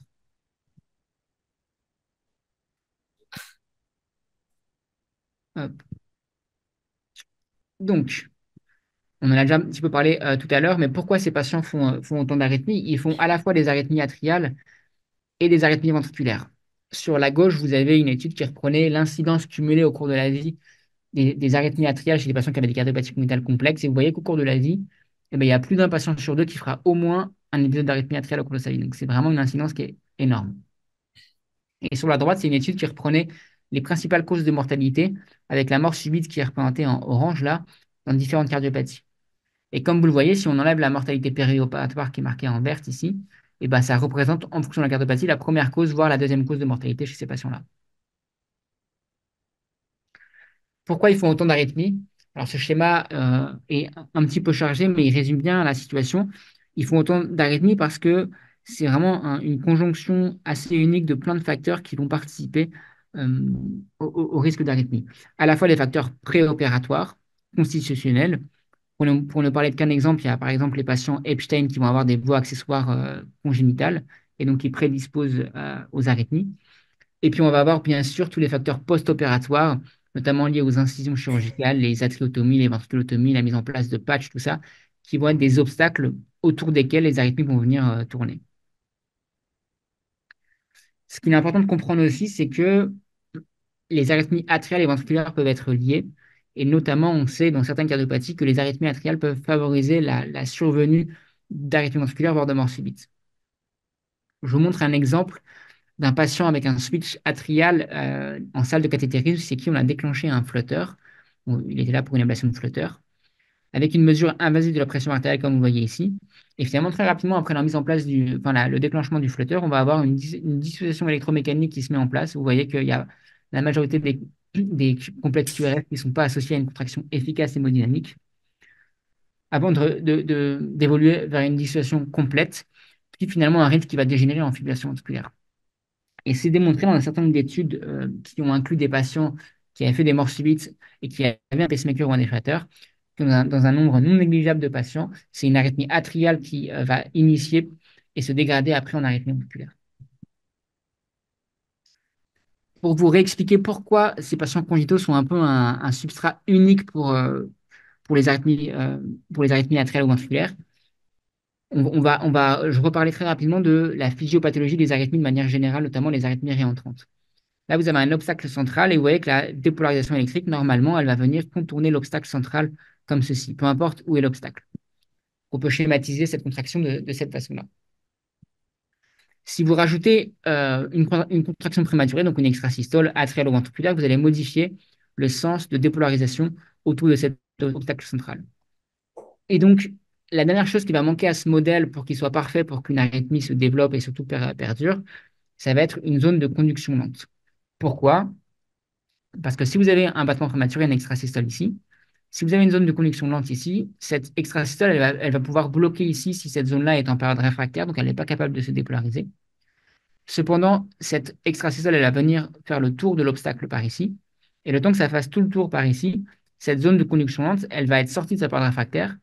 Hop. Donc, on en a déjà un petit peu parlé tout à l'heure, mais pourquoi ces patients font autant d'arythmies? Ils font à la fois des arythmies atriales et des arythmies ventriculaires. Sur la gauche, vous avez une étude qui reprenait l'incidence cumulée au cours de la vie des arythmies atriales chez les patients qui avaient des cardiopathies congénitales complexes. Et vous voyez qu'au cours de la vie, eh ben, il y a plus d'un patient sur deux qui fera au moins un épisode d'arythmie atriale au cours de sa vie. Donc c'est vraiment une incidence qui est énorme. Et sur la droite, c'est une étude qui reprenait les principales causes de mortalité, avec la mort subite qui est représentée en orange là, dans différentes cardiopathies. Et comme vous le voyez, si on enlève la mortalité périopératoire qui est marquée en vert ici, et ben ça représente, en fonction de la cardiopathie, la première cause, voire la deuxième cause de mortalité chez ces patients-là. Pourquoi ils font autant d'arythmies? Alors, ce schéma est un petit peu chargé, mais il résume bien la situation. Ils font autant d'arythmies parce que c'est vraiment une conjonction assez unique de plein de facteurs qui vont participer euh, au risque d'arythmie. À la fois les facteurs préopératoires, constitutionnels. Pour ne parler de qu'un exemple, il y a par exemple les patients Epstein qui vont avoir des voies accessoires congénitales et donc qui prédisposent aux arythmies. Et puis, on va avoir bien sûr tous les facteurs post-opératoires, notamment liés aux incisions chirurgicales, les atriotomies, les ventriculotomies, la mise en place de patchs, tout ça, qui vont être des obstacles autour desquels les arythmies vont venir tourner. Ce qu'il est important de comprendre aussi, c'est que les arythmies atriales et ventriculaires peuvent être liées. Et notamment, on sait dans certaines cardiopathies que les arythmies atriales peuvent favoriser la survenue d'arythmies ventriculaires, voire de mort subite. Je vous montre un exemple d'un patient avec un switch atrial en salle de cathétérisme, c'est qui on a déclenché un flotteur. Bon, il était là pour une ablation de flotteur, avec une mesure invasive de la pression artérielle, comme vous voyez ici. Et finalement, très rapidement, après la mise en place le déclenchement du flotteur, on va avoir une dissociation électromécanique qui se met en place. Vous voyez qu'il y a la majorité des complexes QRF qui ne sont pas associés à une contraction efficace hémodynamique, avant d'évoluer vers une dissociation complète, puis finalement un rythme qui va dégénérer en fibrillation ventriculaire. Et c'est démontré dans un certain nombre d'études qui ont inclus des patients qui avait fait des morts subites et qui avait un pacemaker ou un défibrillateur, dans un nombre non négligeable de patients, c'est une arythmie atriale qui va initier et se dégrader après en arythmie auriculaire. Pour vous réexpliquer pourquoi ces patients congénitaux sont un peu un substrat unique pour pour les arythmies atriales ou ventriculaires, je reparler très rapidement de la physiopathologie des arythmies de manière générale, notamment les arythmies réentrantes. Là, vous avez un obstacle central et vous voyez que la dépolarisation électrique, normalement, elle va venir contourner l'obstacle central comme ceci, peu importe où est l'obstacle. On peut schématiser cette contraction de cette façon-là. Si vous rajoutez une contraction prématurée, donc une extrasystole atriale ou ventriculaire, vous allez modifier le sens de dépolarisation autour de cet obstacle central. Et donc, la dernière chose qui va manquer à ce modèle pour qu'il soit parfait, pour qu'une arythmie se développe et surtout perdure, ça va être une zone de conduction lente. Pourquoi? Parce que si vous avez un battement prématuré, une extrasystole ici, si vous avez une zone de conduction lente ici, cette extrasystole, elle va pouvoir bloquer ici si cette zone-là est en période réfractaire, donc elle n'est pas capable de se dépolariser. Cependant, cette extrasystole, elle va venir faire le tour de l'obstacle par ici. Et le temps que ça fasse tout le tour par ici, cette zone de conduction lente, elle va être sortie de sa période réfractaire.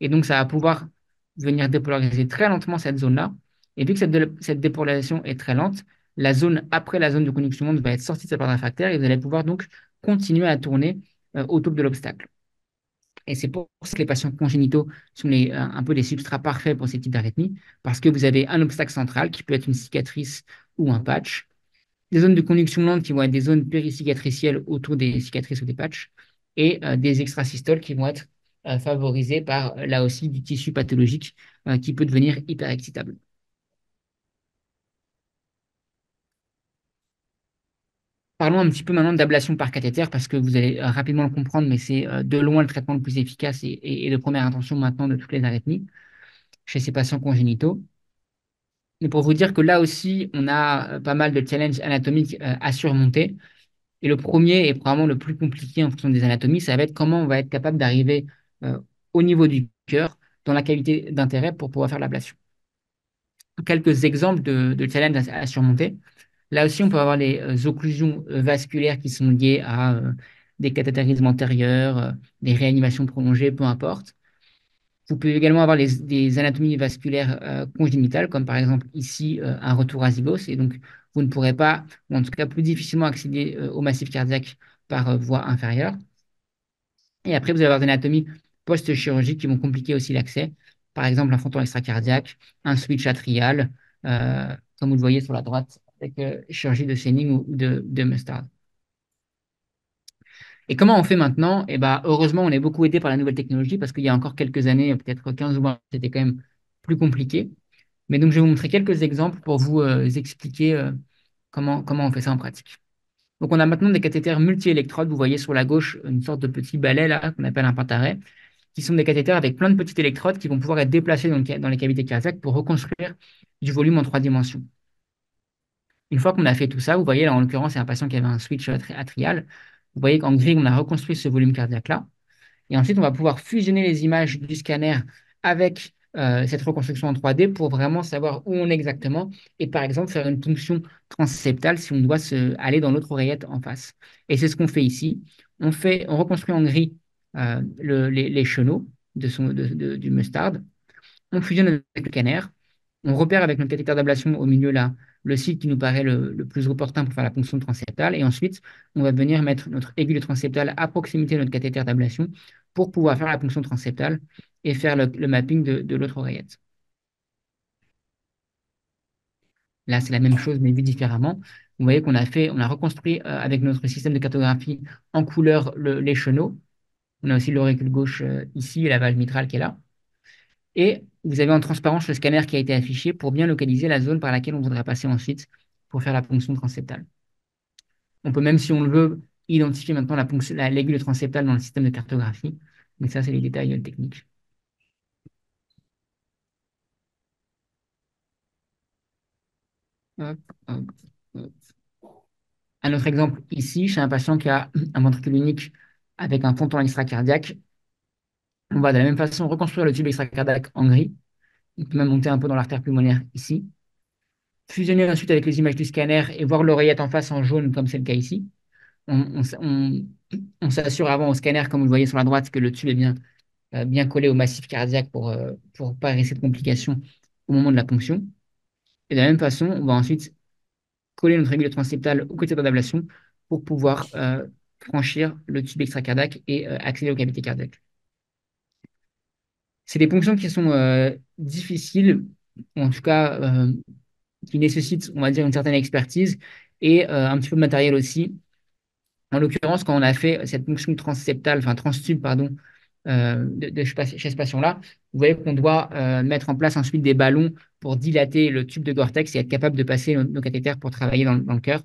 Et donc, ça va pouvoir venir dépolariser très lentement cette zone-là. Et vu que cette dépolarisation est très lente, la zone après la zone de conduction lente va être sortie de sa période réfractaire et vous allez pouvoir donc continuer à tourner autour de l'obstacle. Et c'est pour ça que les patients congénitaux sont un peu des substrats parfaits pour ces types d'arythmie, parce que vous avez un obstacle central qui peut être une cicatrice ou un patch, des zones de conduction lente qui vont être des zones péricicatricielles autour des cicatrices ou des patchs, et des extrasystoles qui vont être favorisées par, là aussi, du tissu pathologique qui peut devenir hyperexcitable. Parlons un petit peu maintenant d'ablation par cathéter, parce que vous allez rapidement le comprendre, mais c'est de loin le traitement le plus efficace et de première intention maintenant de toutes les arythmies chez ces patients congénitaux. Mais pour vous dire que là aussi, on a pas mal de challenges anatomiques à surmonter. Et le premier et probablement le plus compliqué en fonction des anatomies, ça va être comment on va être capable d'arriver euh, au niveau du cœur, dans la cavité d'intérêt pour pouvoir faire l'ablation. Quelques exemples de challenges à surmonter. Là aussi, on peut avoir les occlusions vasculaires qui sont liées à des cathétérismes antérieurs, des réanimations prolongées, peu importe. Vous pouvez également avoir des anatomies vasculaires congénitales, comme par exemple ici un retour azygos, et donc vous ne pourrez pas, ou en tout cas plus difficilement accéder au massif cardiaque par voie inférieure. Et après, vous allez avoir des anatomies post-chirurgiques qui vont compliquer aussi l'accès, par exemple un fronton extracardiaque, un switch atrial, comme vous le voyez sur la droite, avec chirurgie de Senning ou de Mustard. Et comment on fait maintenant? Eh ben, heureusement, on est beaucoup aidé par la nouvelle technologie parce qu'il y a encore quelques années, peut-être 15 ou 20, c'était quand même plus compliqué. Mais donc, je vais vous montrer quelques exemples pour vous expliquer comment on fait ça en pratique. Donc, on a maintenant des cathéters multi-électrodes. Vous voyez sur la gauche une sorte de petit balai là qu'on appelle un pentarrêt, qui sont des cathéters avec plein de petites électrodes qui vont pouvoir être déplacées dans les cavités cardiaques pour reconstruire du volume en 3 dimensions. Une fois qu'on a fait tout ça, vous voyez là, en l'occurrence, c'est un patient qui avait un switch atrial. Vous voyez qu'en gris, on a reconstruit ce volume cardiaque-là. Et ensuite, on va pouvoir fusionner les images du scanner avec cette reconstruction en 3D pour vraiment savoir où on est exactement et par exemple faire une ponction transseptale si on doit aller dans l'autre oreillette en face. Et c'est ce qu'on fait ici. On reconstruit en gris les chenaux du mustard. On fusionne avec le scanner. On repère avec notre cathéter d'ablation au milieu là le site qui nous paraît le plus opportun pour faire la ponction transseptale. Et ensuite, on va venir mettre notre aiguille transseptale à proximité de notre cathéter d'ablation pour pouvoir faire la ponction transseptale et faire le mapping de l'autre oreillette. Là, c'est la même chose, mais vu différemment. Vous voyez on a reconstruit avec notre système de cartographie en couleur les chenaux. On a aussi l'auricule gauche ici et la valve mitrale qui est là. Et vous avez en transparence le scanner qui a été affiché pour bien localiser la zone par laquelle on voudrait passer ensuite pour faire la ponction transseptale. On peut même, si on le veut, identifier maintenant l'aiguille transseptale dans le système de cartographie. Mais ça, c'est les détails techniques. Hop, hop, hop. Un autre exemple ici, chez un patient qui a un ventricule unique avec un ponton extracardiaque, on va de la même façon reconstruire le tube extracardiaque en gris. On peut même monter un peu dans l'artère pulmonaire ici. Fusionner ensuite avec les images du scanner et voir l'oreillette en face en jaune, comme c'est le cas ici. on s'assure avant au scanner, comme vous le voyez sur la droite, que le tube est bien collé au massif cardiaque pour pas risquer de complications au moment de la ponction. Et de la même façon, on va ensuite coller notre aiguille transeptale au côté d'ablation pour pouvoir franchir le tube extracardiaque et accéder aux cavités cardiaques. C'est des ponctions qui sont difficiles, ou en tout cas qui nécessitent, on va dire, une certaine expertise et un petit peu de matériel aussi. En l'occurrence, quand on a fait cette ponction transseptale, enfin transtube, pardon, chez ce patient-là, vous voyez qu'on doit mettre en place ensuite des ballons pour dilater le tube de Gore-Tex et être capable de passer nos cathéters pour travailler dans le cœur.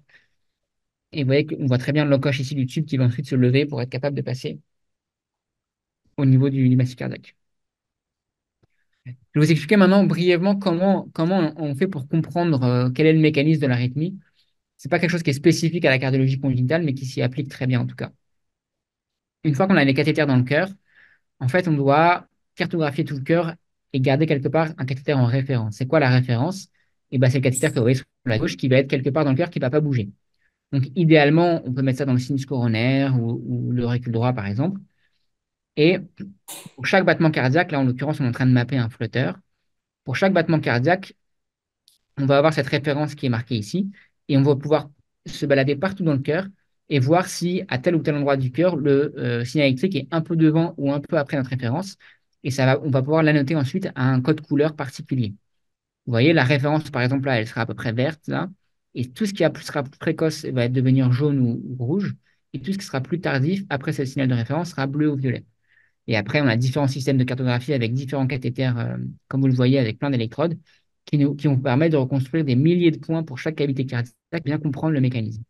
Et vous voyez qu'on voit très bien l'encoche ici du tube qui va ensuite se lever pour être capable de passer au niveau du massif cardiaque. Je vais vous expliquer maintenant brièvement comment on fait pour comprendre quel est le mécanisme de l'arythmie. Ce n'est pas quelque chose qui est spécifique à la cardiologie congénitale, mais qui s'y applique très bien en tout cas. Une fois qu'on a les cathéters dans le cœur, en fait, on doit cartographier tout le cœur et garder quelque part un cathéter en référence. C'est quoi la référence? Et ben, c'est le cathéter que vous voyez sur la gauche qui va être quelque part dans le cœur qui ne va pas bouger. Donc, idéalement, on peut mettre ça dans le sinus coronaire ou l'auricule droit, par exemple. Et pour chaque battement cardiaque, là, en l'occurrence, on est en train de mapper un flotteur. Pour chaque battement cardiaque, on va avoir cette référence qui est marquée ici, et on va pouvoir se balader partout dans le cœur et voir si, à tel ou tel endroit du cœur, le signal électrique est un peu devant ou un peu après notre référence. Et on va pouvoir l'annoter ensuite à un code couleur particulier. Vous voyez, la référence, par exemple, là, elle sera à peu près verte, là. Et tout ce qui sera plus précoce va devenir jaune ou rouge. Et tout ce qui sera plus tardif, après ce signal de référence, sera bleu ou violet. Et après, on a différents systèmes de cartographie avec différents cathéters, comme vous le voyez, avec plein d'électrodes, qui vont permettre de reconstruire des milliers de points pour chaque cavité cardiaque, bien comprendre le mécanisme.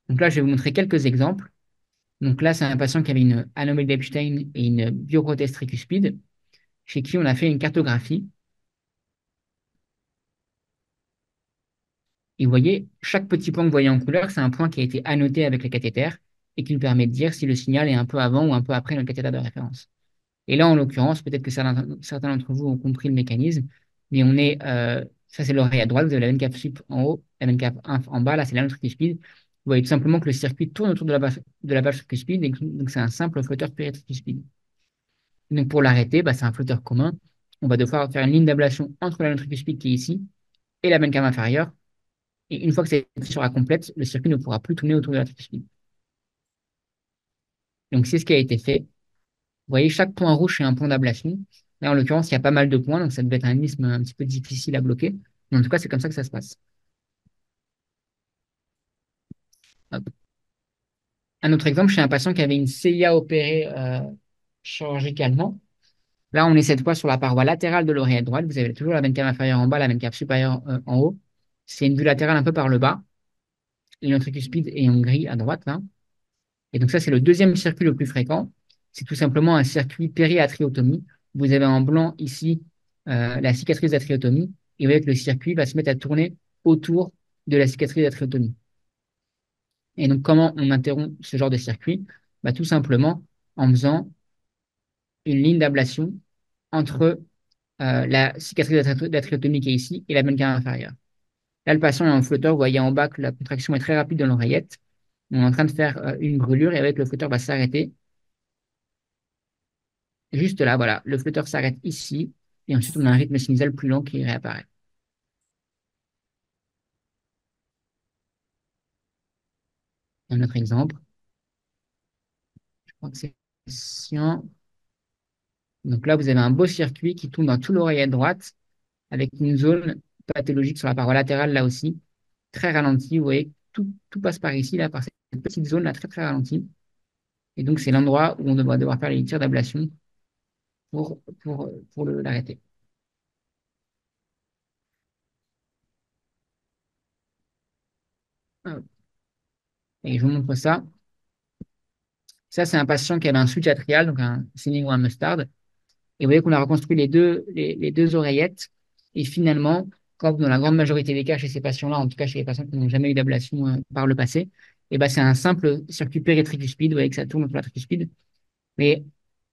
Donc là, je vais vous montrer quelques exemples. Donc là, c'est un patient qui avait une anomalie d'Epstein et une bioprothèse tricuspide, chez qui on a fait une cartographie. Et vous voyez, chaque petit point que vous voyez en couleur, c'est un point qui a été annoté avec le cathéter et qui nous permet de dire si le signal est un peu avant ou un peu après notre cathéter de référence. Et là, en l'occurrence, peut-être que certains d'entre vous ont compris le mécanisme, mais ça c'est l'oreille à droite, vous avez la veine cave sup en haut, la veine cave inf en bas, là c'est la tricuspide. Vous voyez tout simplement que le circuit tourne autour de la base tricuspide, et donc c'est un simple flotteur péritricuspide. Donc pour l'arrêter, bah, c'est un flotteur commun. On va devoir faire une ligne d'ablation entre la veine tricuspide qui est ici et la veine cave inférieure. Et une fois que cette sera complète, le circuit ne pourra plus tourner autour de la tricuspide. Donc c'est ce qui a été fait. Vous voyez, chaque point rouge, c'est un point d'ablation. Là, en l'occurrence, il y a pas mal de points, donc ça devait être un isthme un petit peu difficile à bloquer. Mais en tout cas, c'est comme ça que ça se passe. Hop. Un autre exemple, chez un patient qui avait une CIA opérée chirurgicalement. Là, on est cette fois sur la paroi latérale de l'oreillette droite. Vous avez toujours la veine cave inférieure en bas, la veine cave supérieure en haut. C'est une vue latérale un peu par le bas. Et notre tricuspide est en gris à droite, là. Et donc ça, c'est le deuxième circuit le plus fréquent. C'est tout simplement un circuit périatriotomie. Vous avez en blanc ici la cicatrice d'atriotomie. Et vous voyez que le circuit va se mettre à tourner autour de la cicatrice d'atriotomie. Et donc, comment on interrompt ce genre de circuit? Bah, tout simplement en faisant une ligne d'ablation entre la cicatrice d'atriotomie qui est ici et la veine cave inférieure. Là, le patient est en flotteur. Vous voyez en bas que la contraction est très rapide dans l'oreillette. On est en train de faire une brûlure et avec le flotteur va s'arrêter. Juste là, voilà, le flotteur s'arrête ici, et ensuite on a un rythme sinusal plus lent qui réapparaît. Un autre exemple, je crois que c'est patient. Donc là, vous avez un beau circuit qui tourne dans tout l'oreillette droite, avec une zone pathologique sur la paroi latérale là aussi, très ralentie. Vous voyez, tout passe par ici, là, par cette petite zone là, très très ralentie. Et donc c'est l'endroit où on va devoir faire les tirs d'ablation pour l'arrêter. Et je vous montre ça. Ça, c'est un patient qui avait un switch atrial, donc un Sinning ou un Mustard. Et vous voyez qu'on a reconstruit les deux oreillettes. Et finalement, comme dans la grande majorité des cas chez ces patients-là, en tout cas chez les patients qui n'ont jamais eu d'ablation par le passé, et ben, c'est un simple circuit péritricuspide. Vous voyez que ça tourne autour de la tricuspide. Mais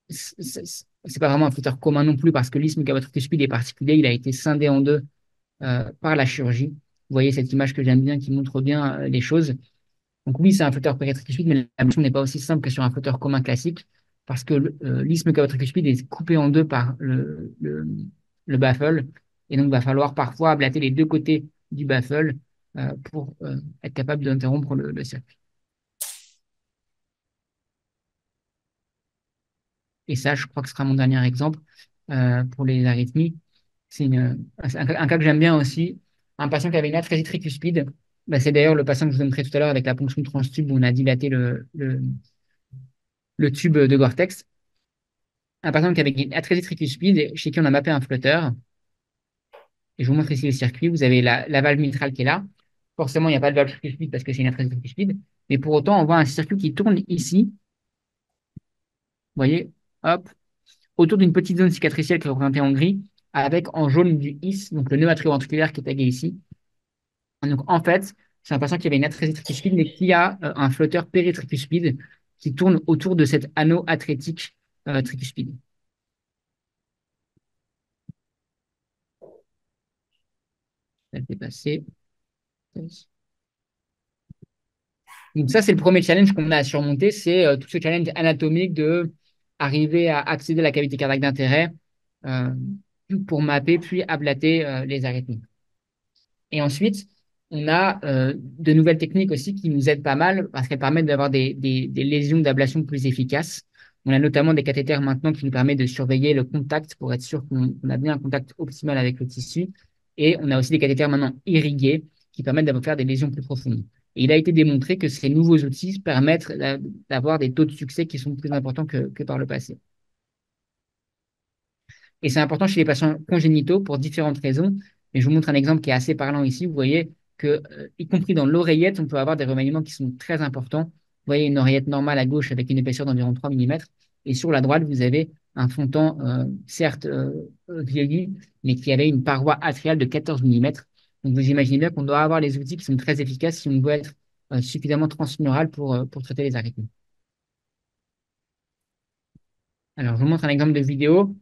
c'est pas vraiment un flotteur commun non plus parce que l'isthme gavotricuspide est particulier. Il a été scindé en deux par la chirurgie. Vous voyez cette image que j'aime bien qui montre bien les choses. Donc oui, c'est un flotteur péritricuspide, mais l'ablation n'est pas aussi simple que sur un flotteur commun classique, parce que l'isthme carotricuspide est coupé en deux par le baffle, et donc il va falloir parfois ablater les deux côtés du baffle pour être capable d'interrompre le circuit. Et ça, je crois que ce sera mon dernier exemple pour les arythmies. Un cas que j'aime bien aussi. Un patient qui avait une atrésie tricuspide. Bah, c'est d'ailleurs le patient que je vous ai montré tout à l'heure avec la ponction transtube où on a dilaté le tube de Gore-Tex. Un patient qui avait une atrésie tricuspide chez qui on a mappé un flotteur. Et je vous montre ici le circuit. Vous avez la valve mitrale qui est là. Forcément, il n'y a pas de valve tricuspide parce que c'est une atrésie tricuspide. Mais pour autant, on voit un circuit qui tourne ici. Vous voyez, hop, autour d'une petite zone cicatricielle qui est représentée en gris, avec en jaune du IS, donc le nœud atrioventriculaire qui est tagué ici. Donc en fait, c'est un patient qui avait une atrésie tricuspide, mais qui a un flotteur péritricuspide qui tourne autour de cet anneau atrétique tricuspide. Ça fait passer. Donc ça, c'est le premier challenge qu'on a à surmonter, c'est tout ce challenge anatomique de arriver à accéder à la cavité cardiaque d'intérêt euh, pour mapper puis ablater les arythmies. Et ensuite, on a de nouvelles techniques aussi qui nous aident pas mal parce qu'elles permettent d'avoir des lésions d'ablation plus efficaces. On a notamment des cathéters maintenant qui nous permettent de surveiller le contact pour être sûr qu'on a bien un contact optimal avec le tissu. Et on a aussi des cathéters maintenant irrigués qui permettent d'avoir faire des lésions plus profondes. Et il a été démontré que ces nouveaux outils permettent d'avoir des taux de succès qui sont plus importants que par le passé. Et c'est important chez les patients congénitaux pour différentes raisons. Mais je vous montre un exemple qui est assez parlant ici. Vous voyez que, y compris dans l'oreillette, on peut avoir des remaniements qui sont très importants. Vous voyez une oreillette normale à gauche avec une épaisseur d'environ 3 mm. Et sur la droite, vous avez un fontan, certes vieilli, mais qui avait une paroi atriale de 14 mm. Donc vous imaginez bien qu'on doit avoir les outils qui sont très efficaces si on veut être suffisamment transmural pour traiter les arythmies. Alors, je vous montre un exemple de vidéo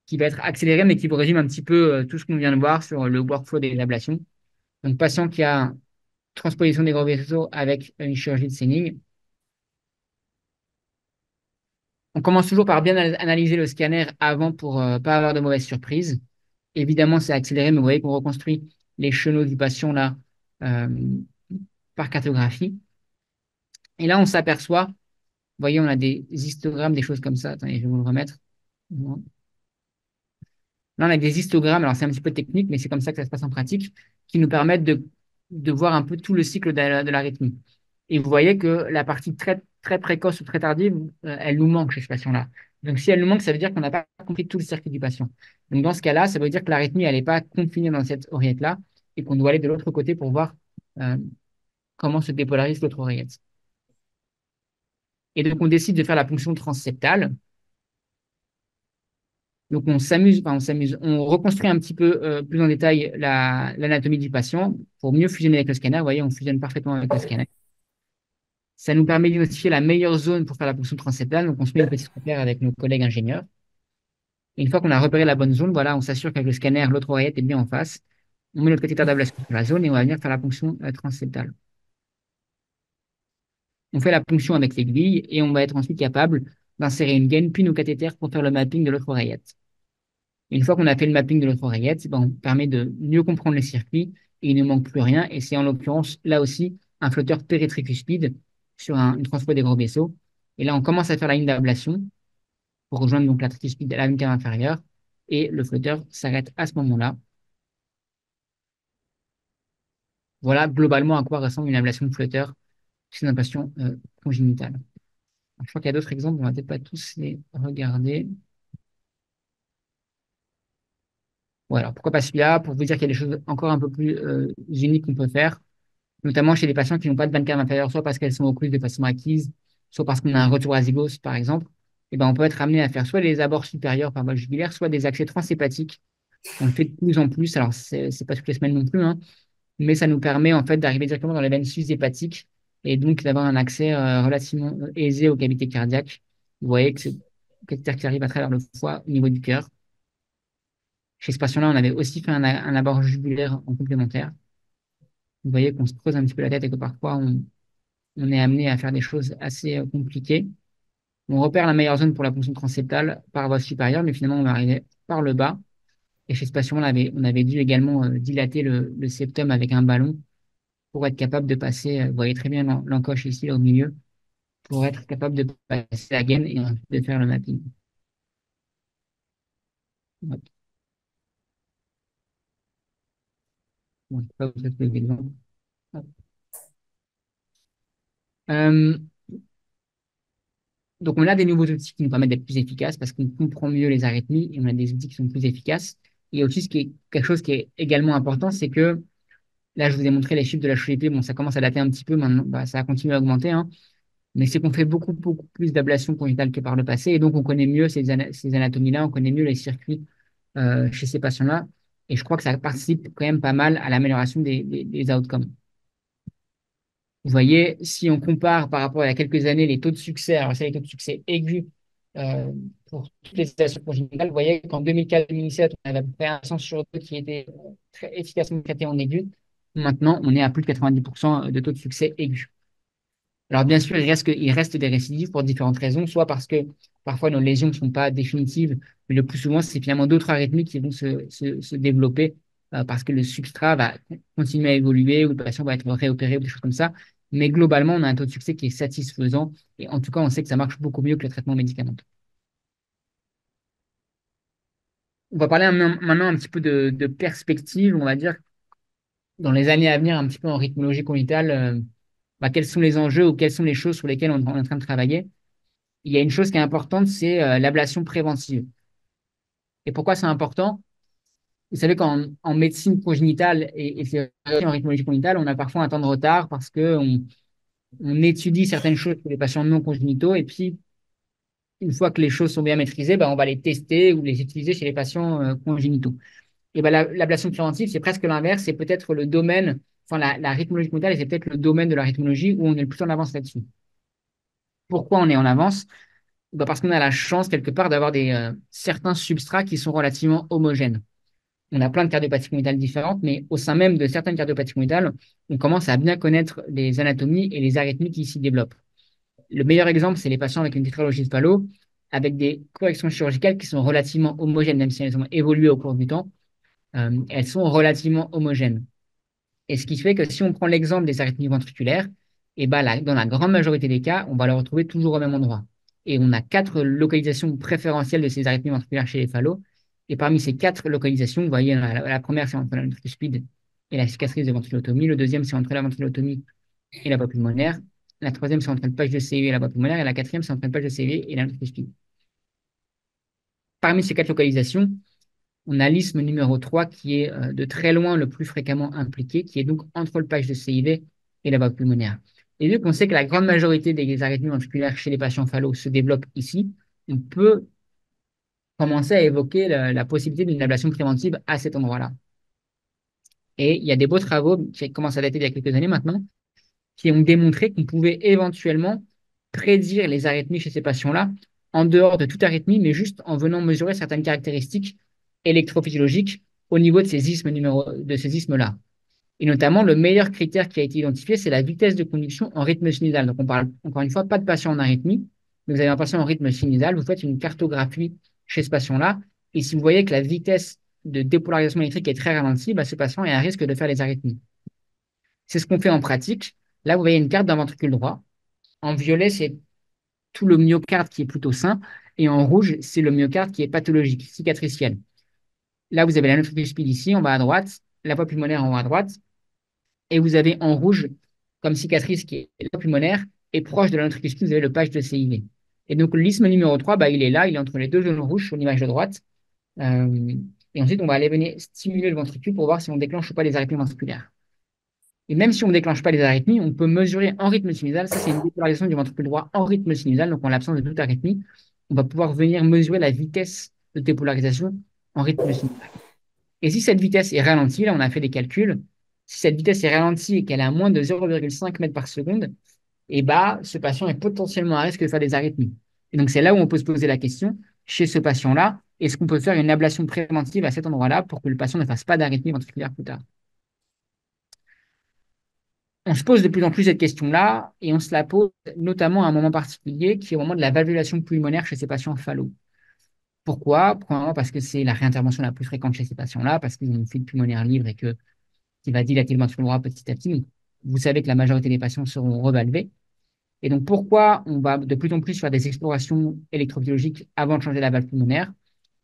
qui va être accéléré, mais qui vous résume un petit peu tout ce qu'on vient de voir sur le workflow des ablations. Donc, patient qui a transposition des gros vaisseaux avec une chirurgie de Senning. On commence toujours par bien analyser le scanner avant pour ne pas avoir de mauvaises surprises. Évidemment, c'est accéléré, mais vous voyez qu'on reconstruit les chenaux du patient là euh, par cartographie. Et là, on s'aperçoit, vous voyez, on a des histogrammes, des choses comme ça. Attendez, je vais vous le remettre. Là, on a des histogrammes, alors c'est un petit peu technique, mais c'est comme ça que ça se passe en pratique, qui nous permettent de voir un peu tout le cycle de l'arythmie. Et vous voyez que la partie très, très précoce ou très tardive, elle nous manque chez ce patient-là. Donc, si elle nous manque, ça veut dire qu'on n'a pas compris tout le circuit du patient. Donc, dans ce cas-là, ça veut dire que l'arythmie, elle n'est pas confinée dans cette oreillette-là et qu'on doit aller de l'autre côté pour voir euh, comment se dépolarise l'autre oreillette. Et donc, on décide de faire la ponction transseptale. Donc, on reconstruit un petit peu plus en détail l'anatomie du patient pour mieux fusionner avec le scanner. Vous voyez, on fusionne parfaitement avec le scanner. Ça nous permet d'identifier la meilleure zone pour faire la ponction transseptale. Donc, on se met une petite repère avec nos collègues ingénieurs. Et une fois qu'on a repéré la bonne zone, voilà, on s'assure qu'avec le scanner, l'autre oreillette est bien en face. On met notre cathéter d'ablation sur la zone et on va venir faire la ponction transseptale. On fait la ponction avec l'aiguille et on va être ensuite capable d'insérer une gaine puis nos cathéters pour faire le mapping de l'autre oreillette. Une fois qu'on a fait le mapping de notre oreillette, ben, on permet de mieux comprendre les circuits et il ne manque plus rien. Et c'est en l'occurrence là aussi un flotteur péritricuspide sur une transport des gros vaisseaux. Et là, on commence à faire la ligne d'ablation pour rejoindre donc la tricuspide de la veine cave inférieure. Et le flotteur s'arrête à ce moment-là. Voilà globalement à quoi ressemble une ablation de flotteur chez un patient congénital. Je crois qu'il y a d'autres exemples, on va peut-être pas tous les regarder. Voilà, pourquoi pas celui-là? Pour vous dire qu'il y a des choses encore un peu plus uniques qu'on peut faire, notamment chez les patients qui n'ont pas de banne cave inférieure, soit parce qu'elles sont occluses de façon acquise, soit parce qu'on a un retour azygos, par exemple. Et ben, on peut être amené à faire soit des abords supérieurs par voie jugulaire, soit des accès transhépatiques. On le fait de plus en plus. Alors, c'est pas toutes les semaines non plus, hein, mais ça nous permet en fait d'arriver directement dans les veines sus-hépatiques et donc d'avoir un accès relativement aisé aux cavités cardiaques. Vous voyez que c'est le cathéter qui arrive à travers le foie au niveau du cœur. Chez ce patient-là, on avait aussi fait un abord jugulaire en complémentaire. Vous voyez qu'on se creuse un petit peu la tête et que parfois on est amené à faire des choses assez compliquées. On repère la meilleure zone pour la ponction transeptale par voie supérieure, mais finalement, on va arriver par le bas. Et chez ce patient, on avait dû également dilater le septum avec un ballon pour être capable de passer, vous voyez très bien l'encoche ici, là, au milieu, pour être capable de passer la gaine et ensuite de faire le mapping. Hop. Bon, je sais pas vous faites l'exemple. Hop. Euh, donc, on a des nouveaux outils qui nous permettent d'être plus efficaces parce qu'on comprend mieux les arythmies et on a des outils qui sont plus efficaces. Et aussi, quelque chose qui est également important, c'est que là, je vous ai montré les chiffres de la HEP. Bon, ça commence à dater un petit peu maintenant. Bah, ça a continué à augmenter, hein. Mais c'est qu'on fait beaucoup plus d'ablation congénitale que par le passé. Et donc, on connaît mieux ces anatomies-là, on connaît mieux les circuits chez ces patients-là. Et je crois que ça participe quand même pas mal à l'amélioration des outcomes. Vous voyez, si on compare par rapport à il y a quelques années les taux de succès, alors c'est les taux de succès aigus euh, pour toutes les situations congénitales, vous voyez qu'en 2004-2007, on avait à peu près un patient sur deux qui était très efficacement traité en aigu. Maintenant, on est à plus de 90% de taux de succès aigu. Alors, bien sûr, il reste des récidives pour différentes raisons, soit parce que parfois nos lésions ne sont pas définitives, mais le plus souvent, c'est finalement d'autres arythmies qui vont se développer parce que le substrat va continuer à évoluer ou le patient va être réopéré ou des choses comme ça. Mais globalement, on a un taux de succès qui est satisfaisant et en tout cas, on sait que ça marche beaucoup mieux que le traitement médicamenteux. On va parler maintenant un petit peu de perspective, on va dire, dans les années à venir, un petit peu en rythmologie conjugale, bah, quels sont les enjeux ou quelles sont les choses sur lesquelles on est en train de travailler. Il y a une chose qui est importante, c'est l'ablation préventive. Et pourquoi c'est important? Vous savez qu'en médecine congénitale et c'est en rythmologie congénitale, on a parfois un temps de retard parce on étudie certaines choses pour les patients non congénitaux et puis une fois que les choses sont bien maîtrisées, ben, on va les tester ou les utiliser chez les patients congénitaux. Et ben, l'ablation préventive, c'est presque l'inverse, c'est peut-être le domaine, enfin la rythmologie congénitale, c'est peut-être le domaine de la rythmologie où on est le plus en avance là-dessus. Pourquoi on est en avance? Bah, parce qu'on a la chance quelque part d'avoir certains substrats qui sont relativement homogènes. On a plein de cardiopathies congénitales différentes, mais au sein même de certaines cardiopathies congénitales, on commence à bien connaître les anatomies et les arythmies qui s'y développent. Le meilleur exemple, c'est les patients avec une tétralogie de Fallot, avec des corrections chirurgicales qui sont relativement homogènes, même si elles ont évolué au cours du temps, elles sont relativement homogènes. Et ce qui fait que si on prend l'exemple des arythmies ventriculaires, et ben là, dans la grande majorité des cas, on va le retrouver toujours au même endroit. Et on a quatre localisations préférentielles de ces arythmies ventriculaires chez les phallos. Et parmi ces quatre localisations, vous voyez, la première, c'est entre la ventricuspide et la cicatrice de ventrilotomie. Le deuxième, c'est entre la ventrilotomie et la voie pulmonaire. La troisième, c'est entre le page de CEV et la voie pulmonaire. Et la quatrième, c'est entre le page de CEV et la ventricuspide. Parmi ces quatre localisations, on a l'isthme numéro 3 qui est de très loin le plus fréquemment impliqué, qui est donc entre le page de CIV et la voie pulmonaire. Et vu qu'on sait que la grande majorité des arythmies ventriculaires chez les patients phallos se développent ici, on peut commencer à évoquer la possibilité d'une ablation préventive à cet endroit-là. Et il y a des beaux travaux qui commencent à dater d'il y a quelques années maintenant, qui ont démontré qu'on pouvait éventuellement prédire les arythmies chez ces patients-là en dehors de toute arythmie, mais juste en venant mesurer certaines caractéristiques électrophysiologiques au niveau de ces isthmes-là. Et notamment, le meilleur critère qui a été identifié, c'est la vitesse de conduction en rythme sinusal. Donc, on parle encore une fois pas de patient en arythmie, mais vous avez un patient en rythme sinusal, vous faites une cartographie chez ce patient-là, et si vous voyez que la vitesse de dépolarisation électrique est très ralentie, bah, ce patient est à risque de faire les arythmies. C'est ce qu'on fait en pratique. Là, vous voyez une carte d'un ventricule droit. En violet, c'est tout le myocarde qui est plutôt sain, et en rouge, c'est le myocarde qui est pathologique, cicatriciel. Là, vous avez la ventricuspide ici, en bas à droite, la voie pulmonaire en haut à droite, et vous avez en rouge, comme cicatrice, qui est la voie pulmonaire, et proche de la ventricuspide, vous avez le page de CIV. Et donc, l'isthme numéro 3, bah, il est là, il est entre les deux zones rouges sur l'image de droite. Euh, et ensuite, on va aller venir stimuler le ventricule pour voir si on déclenche ou pas les arythmies ventriculaires. Et même si on ne déclenche pas les arythmies, on peut mesurer en rythme sinusal. Ça, c'est une dépolarisation du ventricule droit en rythme sinusal, donc en l'absence de toute arythmie. On va pouvoir venir mesurer la vitesse de dépolarisation en rythme sinusal. Et si cette vitesse est ralentie, là on a fait des calculs, si cette vitesse est ralentie et qu'elle est à moins de 0,5 mètres par seconde, et bah, ce patient est potentiellement à risque de faire des arythmies. Et donc c'est là où on peut se poser la question, chez ce patient-là, est-ce qu'on peut faire une ablation préventive à cet endroit-là pour que le patient ne fasse pas d'arythmie ventriculaire plus tard? On se pose de plus en plus cette question-là et on se la pose notamment à un moment particulier qui est au moment de la valvulation pulmonaire chez ces patients phallo. Pourquoi? Premièrement, parce que c'est la réintervention la plus fréquente chez ces patients-là, parce qu'ils ont une fuite pulmonaire libre et qui va dilater le ventricule droit petit à petit. Donc, vous savez que la majorité des patients seront revalvés. Et donc, pourquoi on va de plus en plus faire des explorations électrophysiologiques avant de changer la valve pulmonaire?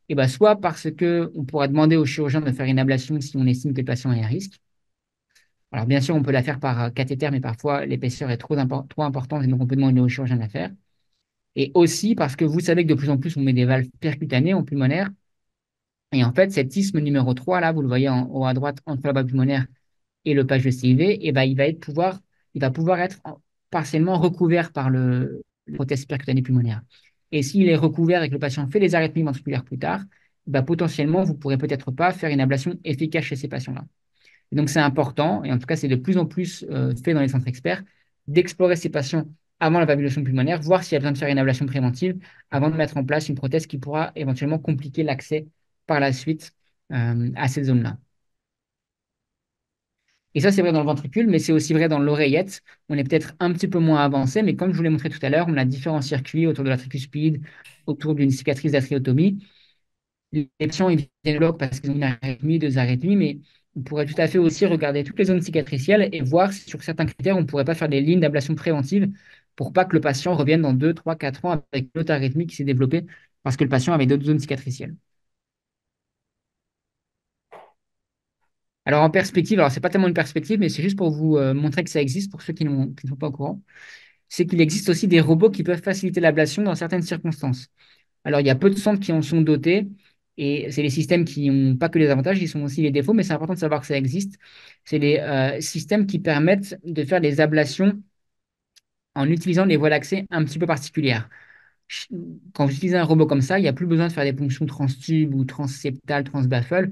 Et ben, soit parce qu'on pourra demander au chirurgien de faire une ablation si on estime que le patient est à risque. Alors, bien sûr, on peut la faire par cathéter, mais parfois l'épaisseur est trop importante et donc on peut demander au chirurgien de la faire. Et aussi parce que vous savez que de plus en plus, on met des valves percutanées en pulmonaire. Et en fait, cet isthme numéro 3 là, vous le voyez en haut à droite, entre la valve pulmonaire et le page de CIV, et ben, il va pouvoir être partiellement recouvert par le prothèse percutanée pulmonaire. Et s'il est recouvert et que le patient fait des arythmies ventriculaires plus tard, ben, potentiellement, vous ne pourrez peut-être pas faire une ablation efficace chez ces patients-là. Et donc, c'est important, et en tout cas, c'est de plus en plus fait dans les centres experts, d'explorer ces patients avant la valvulation pulmonaire, voir s'il y a besoin de faire une ablation préventive avant de mettre en place une prothèse qui pourra éventuellement compliquer l'accès par la suite à cette zone-là. Et ça, c'est vrai dans le ventricule, mais c'est aussi vrai dans l'oreillette. On est peut-être un petit peu moins avancé, mais comme je vous l'ai montré tout à l'heure, on a différents circuits autour de la tricuspide, autour d'une cicatrice d'atriotomie. Les patients, ils viennent log parce qu'ils ont une arythmie, deux arythmies, mais on pourrait tout à fait aussi regarder toutes les zones cicatricielles et voir si sur certains critères, on ne pourrait pas faire des lignes d'ablation préventive pour pas que le patient revienne dans 2, 3, 4 ans avec une autre arythmie qui s'est développée parce que le patient avait d'autres zones cicatricielles. Alors en perspective, alors c'est pas tellement une perspective, mais c'est juste pour vous montrer que ça existe pour ceux qui ne sont pas au courant, c'est qu'il existe aussi des robots qui peuvent faciliter l'ablation dans certaines circonstances. Alors, il y a peu de centres qui en sont dotés, et c'est les systèmes qui n'ont pas que les avantages, ils ont aussi les défauts, mais c'est important de savoir que ça existe. C'est les systèmes qui permettent de faire des ablations en utilisant des voies d'accès un petit peu particulières. Quand vous utilisez un robot comme ça, il n'y a plus besoin de faire des ponctions transtubes ou transseptales, transbaffles.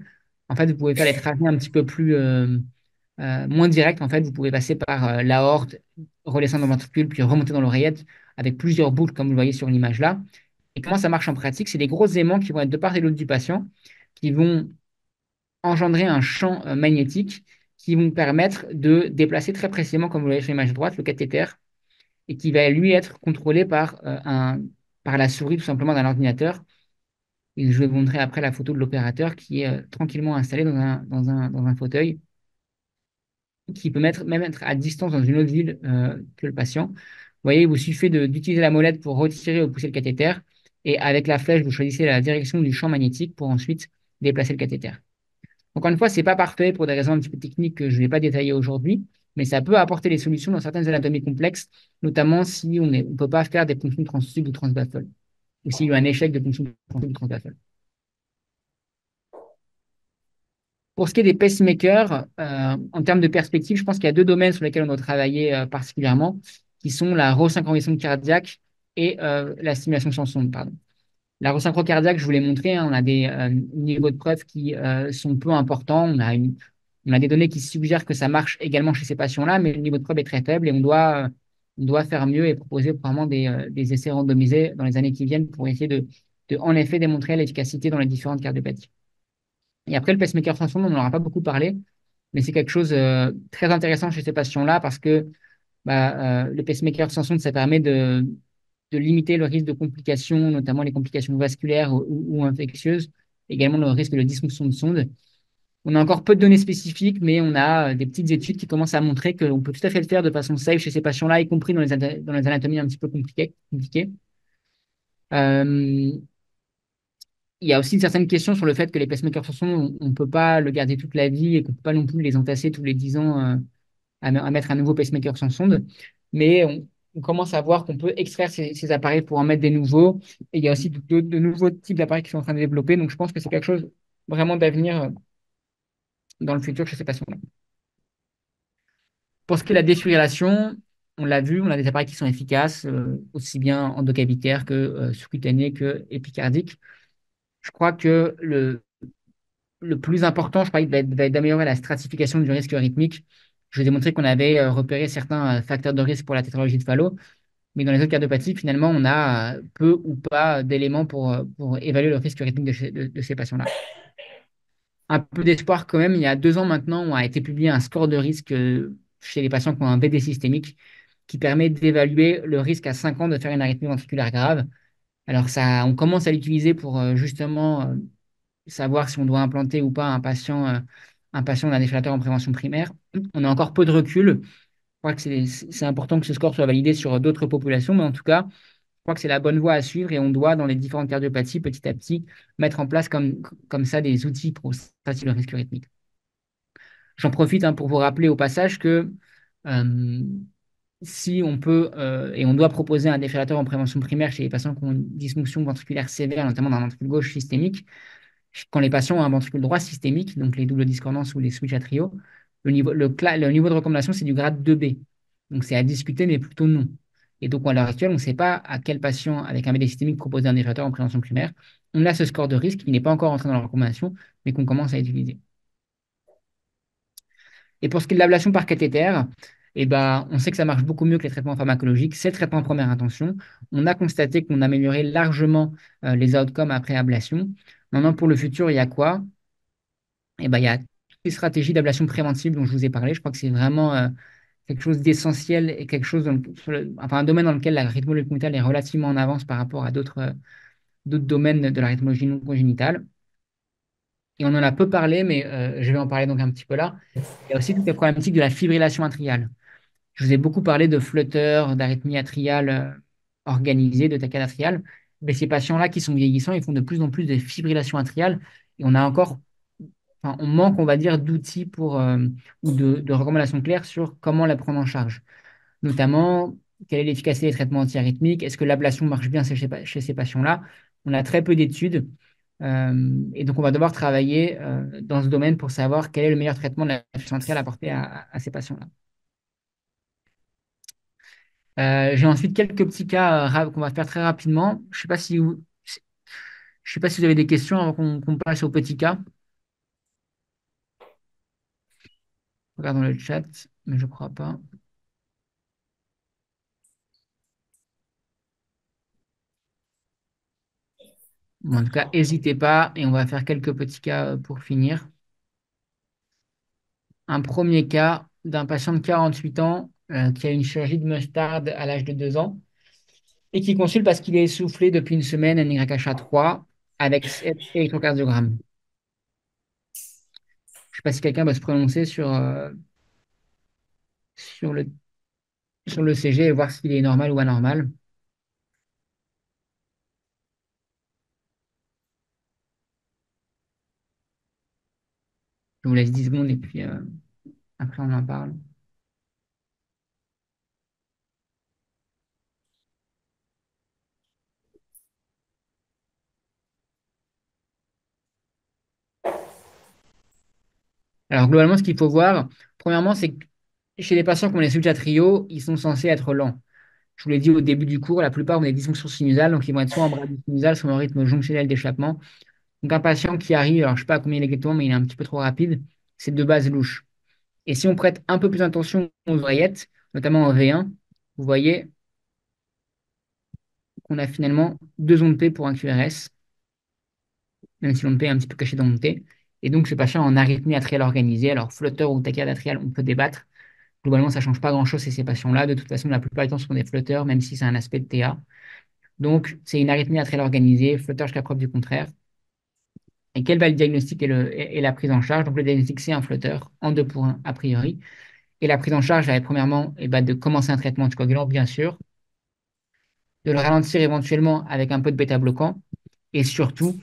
En fait, vous pouvez faire des tracés un petit peu plus moins directs. En fait, vous pouvez passer par l'aorte, redescendre dans le ventricule, puis remonter dans l'oreillette avec plusieurs boucles, comme vous le voyez sur l'image là. Et comment ça marche en pratique? C'est des gros aimants qui vont être de part et d'autre du patient, qui vont engendrer un champ magnétique qui vont permettre de déplacer très précisément, comme vous le voyez sur l'image droite, le cathéter, et qui va lui être contrôlé par la souris tout simplement d'un ordinateur. Et je vais vous montrer après la photo de l'opérateur qui est tranquillement installé dans un fauteuil, qui peut même être à distance dans une autre ville que le patient. Vous voyez, il vous suffit d'utiliser la molette pour retirer ou pousser le cathéter. Et avec la flèche, vous choisissez la direction du champ magnétique pour ensuite déplacer le cathéter. Encore une fois, ce n'est pas parfait pour des raisons un petit peu techniques que je ne vais pas détailler aujourd'hui, mais ça peut apporter des solutions dans certaines anatomies complexes, notamment si on ne peut pas faire des ponctions transtubes ou transbaffles, ou s'il y a eu un échec de ponction transtube ou transbaffle. Pour ce qui est des pacemakers, en termes de perspective, je pense qu'il y a deux domaines sur lesquels on doit travailler particulièrement, qui sont la resynchronisation cardiaque et la stimulation sans sonde, pardon. La resynchro cardiaque, je vous l'ai montré, hein, on a des niveaux de preuve qui sont peu importants. On a des données qui suggèrent que ça marche également chez ces patients-là, mais le niveau de preuve est très faible et on doit faire mieux et proposer probablement des essais randomisés dans les années qui viennent pour essayer en effet démontrer l'efficacité dans les différentes cardiopathies. Et après, le pacemaker sans sonde, on n'en aura pas beaucoup parlé, mais c'est quelque chose de très intéressant chez ces patients-là parce que le pacemaker sans sonde, ça permet de limiter le risque de complications, notamment les complications vasculaires ou infectieuses, également le risque de dysfonction de sonde. On a encore peu de données spécifiques, mais on a des petites études qui commencent à montrer qu'on peut tout à fait le faire de façon safe chez ces patients-là, y compris dans les anatomies un petit peu compliquées. Euh, il y a aussi certaines questions sur le fait que les pacemakers sans sonde, on ne peut pas le garder toute la vie et qu'on ne peut pas non plus les entasser tous les 10 ans à mettre un nouveau pacemaker sans sonde. Mais on commence à voir qu'on peut extraire ces appareils pour en mettre des nouveaux. Et il y a aussi de nouveaux types d'appareils qui sont en train de développer. Donc, je pense que c'est quelque chose vraiment d'avenir dans le futur chez ces patients-là. Pour ce qui est de la défibrillation, on l'a vu, on a des appareils qui sont efficaces, aussi bien endocavitaires que sous-cutanés que épicardiques. Je crois que le plus important, je crois, va être d'améliorer la stratification du risque arythmique. Je vous ai montré qu'on avait repéré certains facteurs de risque pour la tétralogie de Fallot, mais dans les autres cardiopathies, finalement, on a peu ou pas d'éléments pour évaluer le risque arythmique de ces patients-là. Un peu d'espoir quand même, il y a 2 ans maintenant, on a été publié un score de risque chez les patients qui ont un VD systémique qui permet d'évaluer le risque à 5 ans de faire une arythmie ventriculaire grave. Alors ça, on commence à l'utiliser pour justement savoir si on doit implanter ou pas un patient d'un défibrillateur en prévention primaire. On a encore peu de recul. Je crois que c'est important que ce score soit validé sur d'autres populations, mais en tout cas, je crois que c'est la bonne voie à suivre et on doit, dans les différentes cardiopathies, petit à petit, mettre en place comme ça des outils pour statistiquer le risque rythmique. J'en profite pour vous rappeler au passage que euh, si on peut et on doit proposer un défibrillateur en prévention primaire chez les patients qui ont une dysfonction ventriculaire sévère, notamment d'un ventricule gauche systémique, quand les patients ont un ventricule droit systémique, donc les doubles discordances ou les switches atriaux, le niveau de recommandation, c'est du grade 2B. Donc c'est à discuter, mais plutôt non. Et donc à l'heure actuelle, on ne sait pas à quel patient avec un BD systémique proposer un défibrillateur en prévention primaire. On a ce score de risque qui n'est pas encore entré dans la recommandation, mais qu'on commence à utiliser. Et pour ce qui est de l'ablation par cathéter, eh ben, on sait que ça marche beaucoup mieux que les traitements pharmacologiques. C'est le traitement en première intention. On a constaté qu'on améliorait largement les outcomes après ablation. Maintenant, pour le futur, il y a quoi? Eh ben, il y a toutes les stratégies d'ablation préventive dont je vous ai parlé. Je crois que c'est vraiment quelque chose d'essentiel et quelque chose enfin, un domaine dans lequel la rythmologie congénitale est relativement en avance par rapport à d'autres domaines de la rythmologie non congénitale. Et on en a peu parlé, mais je vais en parler donc un petit peu là. Il y a aussi toutes les problématiques de la fibrillation atriale. Je vous ai beaucoup parlé de flutters, d'arythmie atriale organisée, de tachycardie atriale. Mais ces patients-là qui sont vieillissants, ils font de plus en plus de fibrillation atriale. Et on manque, on va dire, d'outils ou de recommandations claires sur comment la prendre en charge. Notamment, quelle est l'efficacité des traitements antiarythmiques? Est-ce que l'ablation marche bien chez ces patients-là? On a très peu d'études. Et donc, on va devoir travailler dans ce domaine pour savoir quel est le meilleur traitement de la fibrillation atriale apporté à ces patients-là. J'ai ensuite quelques petits cas qu'on va faire très rapidement. Je sais pas si vous avez des questions avant qu'on passe aux petits cas. Regardons le chat, mais je crois pas. Bon, en tout cas, n'hésitez pas et on va faire quelques petits cas pour finir. Un premier cas d'un patient de 48 ans qui a une chirurgie de moutarde à l'âge de 2 ans et qui consulte parce qu'il est essoufflé depuis une semaine, NYHA3 avec 7 électrocardiogramme. Je ne sais pas si quelqu'un va se prononcer sur le, sur le CG et voir s'il est normal ou anormal. Je vous laisse 10 secondes et puis après on en parle. Alors globalement, ce qu'il faut voir, premièrement, c'est que chez les patients qui ont les switches atriaux, ils sont censés être lents. Je vous l'ai dit au début du cours, la plupart ont des dysfonctions sinusales, donc ils vont être soit en bradykardie sinusale, soit en rythme jonctionnel d'échappement. Donc un patient qui arrive, alors je ne sais pas à combien il est exactement, mais il est un petit peu trop rapide, c'est de base louche. Et si on prête un peu plus attention aux oreillettes, notamment en V1, vous voyez qu'on a finalement 2 ondes P pour un QRS, même si l'onde P est un petit peu cachée dans l'onde T. Et donc ce patient en arythmie atriale organisée, alors flotteur ou tachycardie atriale, on peut débattre. Globalement, ça ne change pas grand-chose chez ces patients-là. De toute façon, la plupart du temps, ce sont des flotteurs, même si c'est un aspect de TA. Donc, c'est une arythmie atriale organisée, flotteur jusqu'à preuve du contraire. Et quel va le diagnostic et la prise en charge? Donc, le diagnostic, c'est un flotteur en 2 pour 1, a priori. Et la prise en charge, va être premièrement de commencer un traitement anticoagulant, bien sûr, de le ralentir éventuellement avec un peu de bêta-bloquant, et surtout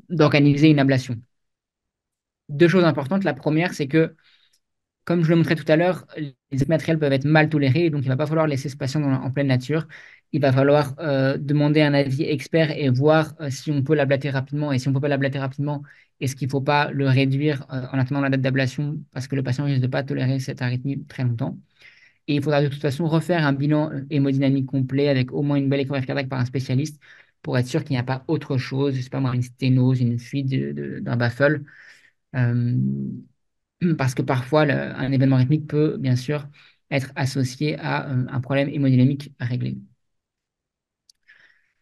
d'organiser une ablation. 2 choses importantes. La première, c'est que comme je le montrais tout à l'heure, les matériels peuvent être mal tolérés, donc il ne va pas falloir laisser ce patient en pleine nature. Il va falloir demander un avis expert et voir si on peut l'ablater rapidement. Et si on ne peut pas l'ablater rapidement, est-ce qu'il ne faut pas le réduire en attendant la date d'ablation parce que le patient risque de ne pas tolérer cette arythmie très longtemps. Et il faudra de toute façon refaire un bilan hémodynamique complet avec au moins une belle échographie cardiaque par un spécialiste pour être sûr qu'il n'y a pas autre chose, je sais pas moi, une sténose, une fuite d'un baffle. Euh, parce que parfois, un événement rythmique peut bien sûr être associé à un problème hémodynamique à régler.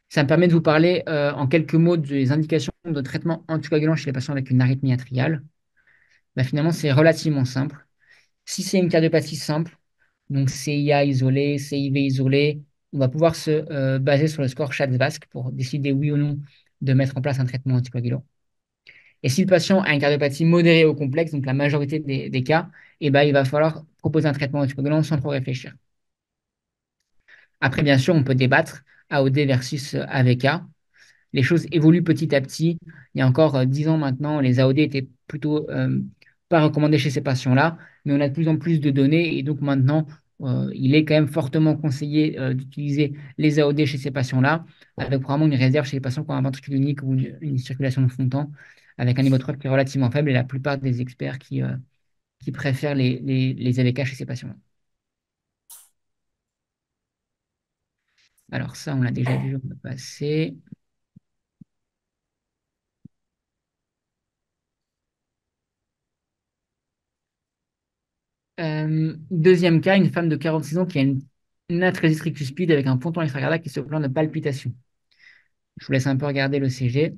Ça me permet de vous parler en quelques mots des indications de traitement anticoagulant chez les patients avec une arythmie atriale. Bah, finalement, c'est relativement simple. Si c'est une cardiopathie simple, donc CIA isolé, CIV isolé, on va pouvoir se baser sur le score CHA2-VASc pour décider oui ou non de mettre en place un traitement anticoagulant. Et si le patient a une cardiopathie modérée ou complexe, donc la majorité des cas, eh ben, il va falloir proposer un traitement anticoagulant sans trop réfléchir. Après, bien sûr, on peut débattre AOD versus AVK. Les choses évoluent petit à petit. Il y a encore 10 ans maintenant, les AOD étaient plutôt pas recommandés chez ces patients-là, mais on a de plus en plus de données et donc maintenant, il est quand même fortement conseillé d'utiliser les AOD chez ces patients-là, avec vraiment une réserve chez les patients qui ont un ventricule unique ou une circulation de fond de temps, avec un ibotrope qui est relativement faible et la plupart des experts qui préfèrent les AVK chez ces patients-là. Alors ça, on l'a déjà vu, on va passer. Deuxième cas, une femme de 46 ans qui a une atrésie tricuspide avec un ponton extracardiaque qui se plaint de palpitations. Je vous laisse un peu regarder le CG.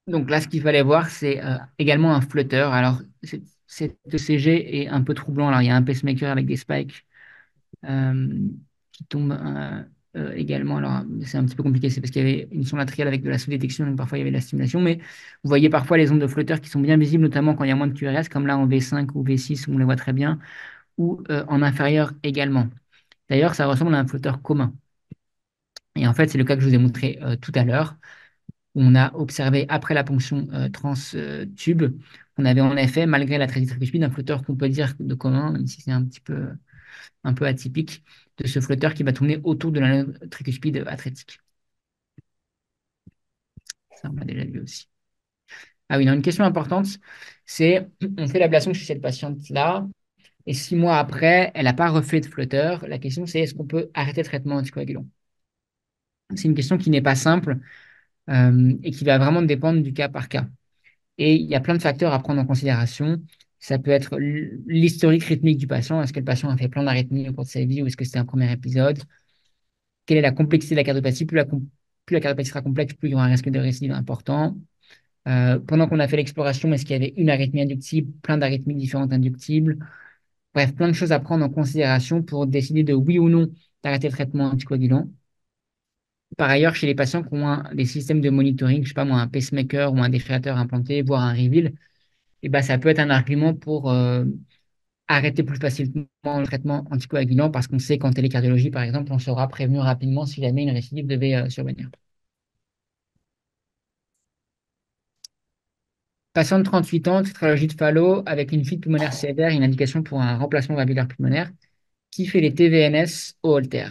Donc là, ce qu'il fallait voir, c'est également un flotteur. Alors, cet ECG est un peu troublant. Alors, il y a un pacemaker avec des spikes euh, qui tombent également. Alors, c'est un petit peu compliqué. C'est parce qu'il y avait une sonde atriale avec de la sous-détection. Donc, parfois, il y avait de la stimulation. Mais vous voyez parfois les ondes de flotteurs qui sont bien visibles, notamment quand il y a moins de QRS, comme là en V5 ou V6, où on les voit très bien, ou en inférieur également. D'ailleurs, ça ressemble à un flotteur commun. Et en fait, c'est le cas que je vous ai montré tout à l'heure. On a observé après la ponction trans-tube, on avait en effet, malgré la tricuspide, un flotteur qu'on peut dire de commun, même si c'est un peu atypique, de ce flotteur qui va tourner autour de la tricuspide atrétique. Ça, on l'a déjà vu aussi. Ah oui, non, une question importante, c'est on fait l'ablation chez cette patiente-là, et 6 mois après, elle n'a pas refait de flotteur. La question, c'est est-ce qu'on peut arrêter le traitement anticoagulant? C'est une question qui n'est pas simple et qui va vraiment dépendre du cas par cas. Et il y a plein de facteurs à prendre en considération. Ça peut être l'historique rythmique du patient. Est-ce que le patient a fait plein d'arythmies au cours de sa vie ou est-ce que c'était un premier épisode? Quelle est la complexité de la cardiopathie? Plus la cardiopathie sera complexe, plus il y aura un risque de récidive important. Pendant qu'on a fait l'exploration, est-ce qu'il y avait une arythmie inductible, plein d'arythmies différentes inductibles? Bref, plein de choses à prendre en considération pour décider de oui ou non d'arrêter le traitement anticoagulant. Par ailleurs, chez les patients qui ont des systèmes de monitoring, je sais pas moi, un pacemaker ou un défibrillateur implanté, voire un reveal, et ben, ça peut être un argument pour arrêter plus facilement le traitement anticoagulant parce qu'on sait qu'en télécardiologie, par exemple, on sera prévenu rapidement si jamais une récidive devait survenir. Patient de 38 ans, tétralogie de Fallot avec une fuite pulmonaire sévère et une indication pour un remplacement valvulaire pulmonaire qui fait les TVNS au Holter.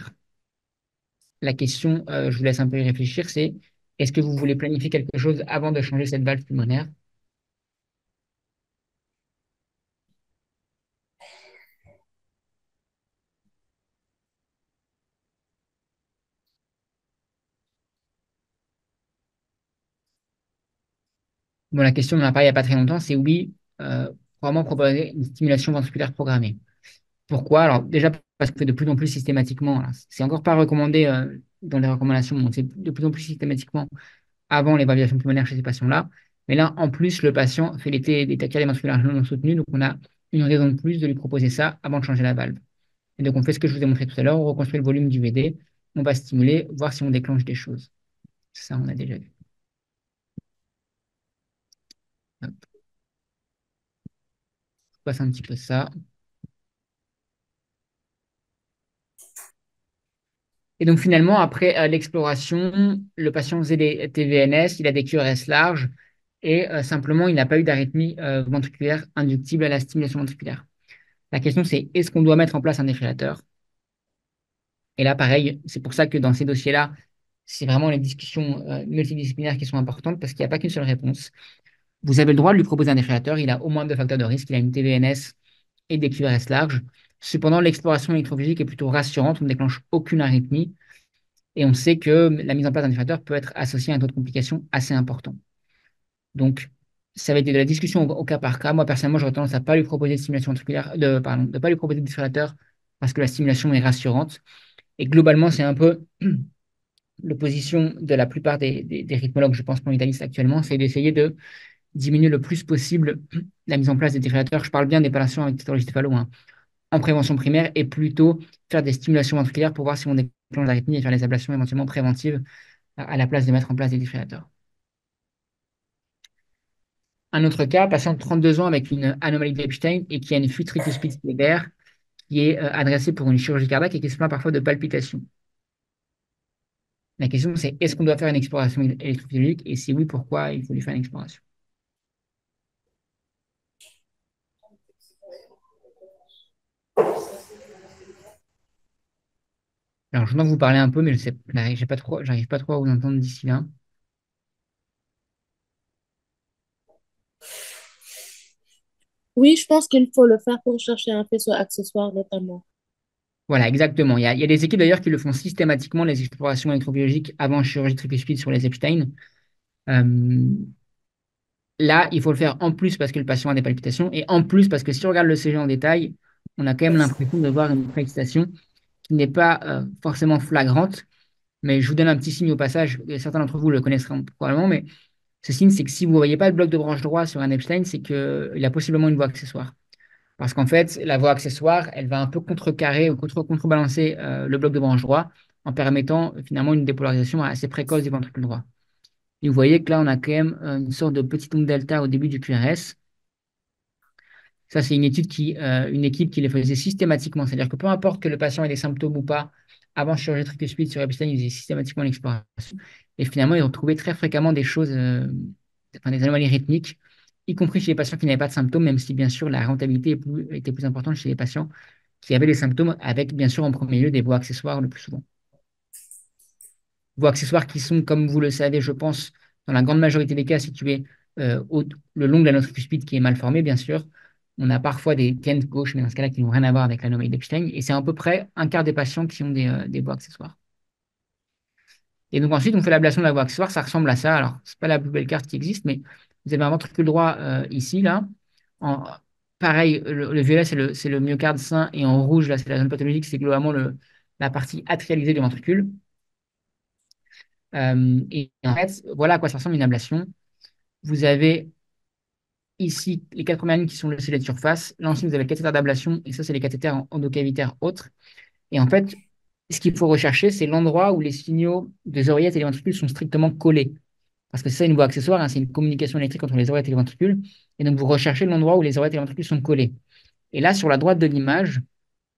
La question, je vous laisse un peu y réfléchir, c'est est-ce que vous voulez planifier quelque chose avant de changer cette valve pulmonaire? Bon, la question, on en a parlé il n'y a pas très longtemps, c'est oui, vraiment proposer une stimulation ventriculaire programmée. Pourquoi? Alors, déjà, parce que de plus en plus systématiquement, alors, c'est encore pas recommandé dans les recommandations, mais on sait de plus en plus systématiquement avant l'évaluation pulmonaire chez ces patients-là. Mais là, en plus, le patient fait des tachycardies ventriculaires non soutenues, donc on a une raison de plus de lui proposer ça avant de changer la valve. Et donc, on fait ce que je vous ai montré tout à l'heure, on reconstruit le volume du VD, on va stimuler, voir si on déclenche des choses. Ça, on a déjà vu. Hop, je passe un petit peu ça. Et donc finalement, après l'exploration, le patient faisait des TVNS, il a des QRS larges et simplement il n'a pas eu d'arythmie ventriculaire inductible à la stimulation ventriculaire. La question c'est est-ce qu'on doit mettre en place un défibrillateur? Et là, pareil, c'est pour ça que dans ces dossiers-là, c'est vraiment les discussions multidisciplinaires qui sont importantes parce qu'il n'y a pas qu'une seule réponse. Vous avez le droit de lui proposer un défibrillateur, il a au moins deux facteurs de risque, il a une TVNS et des QRS larges. Cependant, l'exploration électrophysique est plutôt rassurante, on ne déclenche aucune arythmie. Et on sait que la mise en place d'un défibrillateur peut être associée à un taux de complications assez important. Donc, ça va être de la discussion au cas par cas. Moi, personnellement, j'aurais tendance à pas lui proposer de stimulation ventriculaire, pardon, de pas lui proposer de défibrillateur parce que la stimulation est rassurante. Et globalement, c'est un peu l'opposition de la plupart des rythmologues, je pense, mentalistes actuellement, c'est d'essayer de diminuer le plus possible la mise en place des défibrillateurs. Je parle bien des patients avec tétralogie céphalo, hein, en prévention primaire et plutôt faire des stimulations ventriculaires pour voir si on déclenche l'arythmie et faire les ablations éventuellement préventives à la place de mettre en place des défibrillateurs. Un autre cas, patient de 32 ans avec une anomalie d'Epstein et qui a une fuite tricuspide sévère qui est adressée pour une chirurgie cardiaque et qui se plaint parfois de palpitations. La question, c'est est-ce qu'on doit faire une exploration électrophysiologique et si oui, pourquoi il faut lui faire une exploration? Alors, je vais vous parler un peu, mais je sais, j'arrive pas trop à vous entendre d'ici là. Oui, je pense qu'il faut le faire pour chercher un faisceau accessoire notamment. Voilà, exactement. Il y a des équipes d'ailleurs qui le font systématiquement, les explorations électrobiologiques avant chirurgie tricuspide sur les Epstein. Euh, Là, il faut le faire en plus parce que le patient a des palpitations et en plus parce que si on regarde le CG en détail, on a quand même l'impression de voir une préexcitation qui n'est pas forcément flagrante. Mais je vous donne un petit signe au passage, et certains d'entre vous le connaîtront probablement, mais ce signe, c'est que si vous ne voyez pas le bloc de branche droit sur un Epstein, c'est qu'il a possiblement une voie accessoire. Parce qu'en fait, la voie accessoire, elle va un peu contrecarrer ou contrebalancer le bloc de branche droit en permettant finalement une dépolarisation assez précoce du ventricule droit. Et vous voyez que là, on a quand même une sorte de petite onde delta au début du QRS. Ça, c'est une équipe qui les faisait systématiquement. C'est-à-dire que peu importe que le patient ait des symptômes ou pas, avant chirurgie tricuspide sur Epstein, ils faisaient systématiquement l'exploration. Et finalement, ils retrouvaient très fréquemment des choses, enfin, des anomalies rythmiques, y compris chez les patients qui n'avaient pas de symptômes, même si bien sûr la rentabilité était plus importante chez les patients qui avaient des symptômes, avec bien sûr en premier lieu des voies accessoires le plus souvent. Voies accessoires qui sont, comme vous le savez, je pense, dans la grande majorité des cas, situées le long de la note cuspide qui est mal formée, bien sûr. On a parfois des tientes gauches, mais dans ce cas-là, qui n'ont rien à voir avec l'anomalie d'Epstein. Et c'est à peu près un quart des patients qui ont des voies accessoires. Et donc ensuite, on fait l'ablation de la voie accessoire. Ça ressemble à ça. Alors, c'est pas la plus belle carte qui existe, mais vous avez un ventricule droit ici, là. En, pareil, le violet, c'est le myocarde sain. Et en rouge, là, c'est la zone pathologique. C'est globalement la partie atrialisée du ventricule. Et en fait, voilà à quoi ça ressemble une ablation. Vous avez ici les quatre premières lignes qui sont le squelette de surface. Là, ensuite, vous avez le cathéter d'ablation. Et ça, c'est les cathéters endocavitaires autres. Et en fait, ce qu'il faut rechercher, c'est l'endroit où les signaux des oreillettes et les ventricules sont strictement collés. Parce que c'est ça une voie accessoire, hein, c'est une communication électrique entre les oreillettes et les ventricules. Et donc, vous recherchez l'endroit où les oreillettes et les ventricules sont collés. Et là, sur la droite de l'image, je ne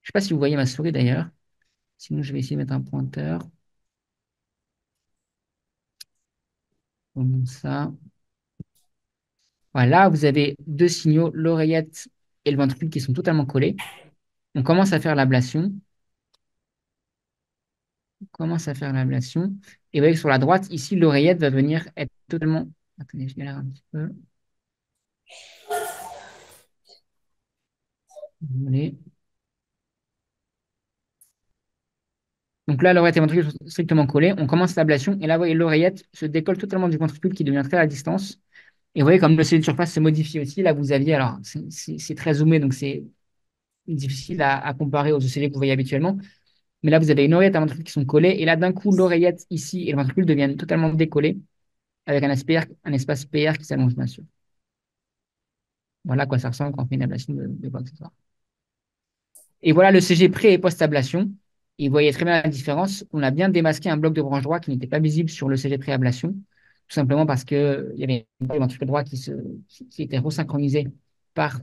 sais pas si vous voyez ma souris d'ailleurs. Sinon, je vais essayer de mettre un pointeur. Comme ça. Voilà, vous avez deux signaux, l'oreillette et le ventricule qui sont totalement collés. On commence à faire l'ablation. On commence à faire l'ablation. Et vous voyez que sur la droite, ici, l'oreillette va venir être totalement. Attendez, je galère un petit peu. Désolé. Donc là, l'oreillette et le ventricule sont strictement collés. On commence l'ablation. Et là, vous voyez, l'oreillette se décolle totalement du ventricule qui devient très à distance. Et vous voyez, comme le cellules de surface se modifie aussi, là, vous aviez, alors, c'est très zoomé, donc c'est difficile à comparer aux OCD que vous voyez habituellement. Mais là, vous avez une oreillette et un ventricule qui sont collés. Et là, d'un coup, l'oreillette ici et le ventricule deviennent totalement décollés avec un espace PR qui s'allonge, bien sûr. Voilà à quoi ça ressemble quand on fait une ablation de voie accessoire. Et voilà le CG pré- et post-ablation. Et vous voyez très bien la différence. On a bien démasqué un bloc de branche droit qui n'était pas visible sur le CG pré-ablation, tout simplement parce qu'il y avait un ventricule droit qui était resynchronisé par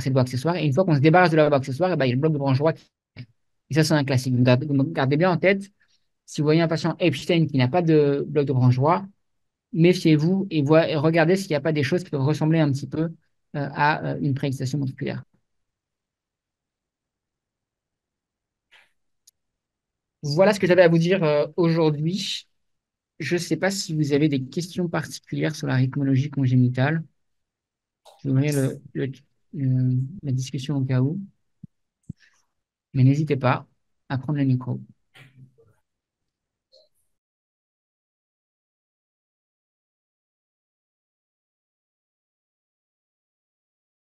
cette voie accessoire. Et une fois qu'on se débarrasse de la voie accessoire, et ben, il y a le bloc de branche droit. Et ça, c'est un classique. Donc, gardez bien en tête, si vous voyez un patient Epstein qui n'a pas de bloc de branche droit, méfiez-vous et regardez s'il n'y a pas des choses qui peuvent ressembler un petit peu à une préexcitation ventriculaire. Voilà ce que j'avais à vous dire aujourd'hui. Je ne sais pas si vous avez des questions particulières sur la rythmologie congénitale. Je vais ouvrir la discussion au cas où, mais n'hésitez pas à prendre le micro.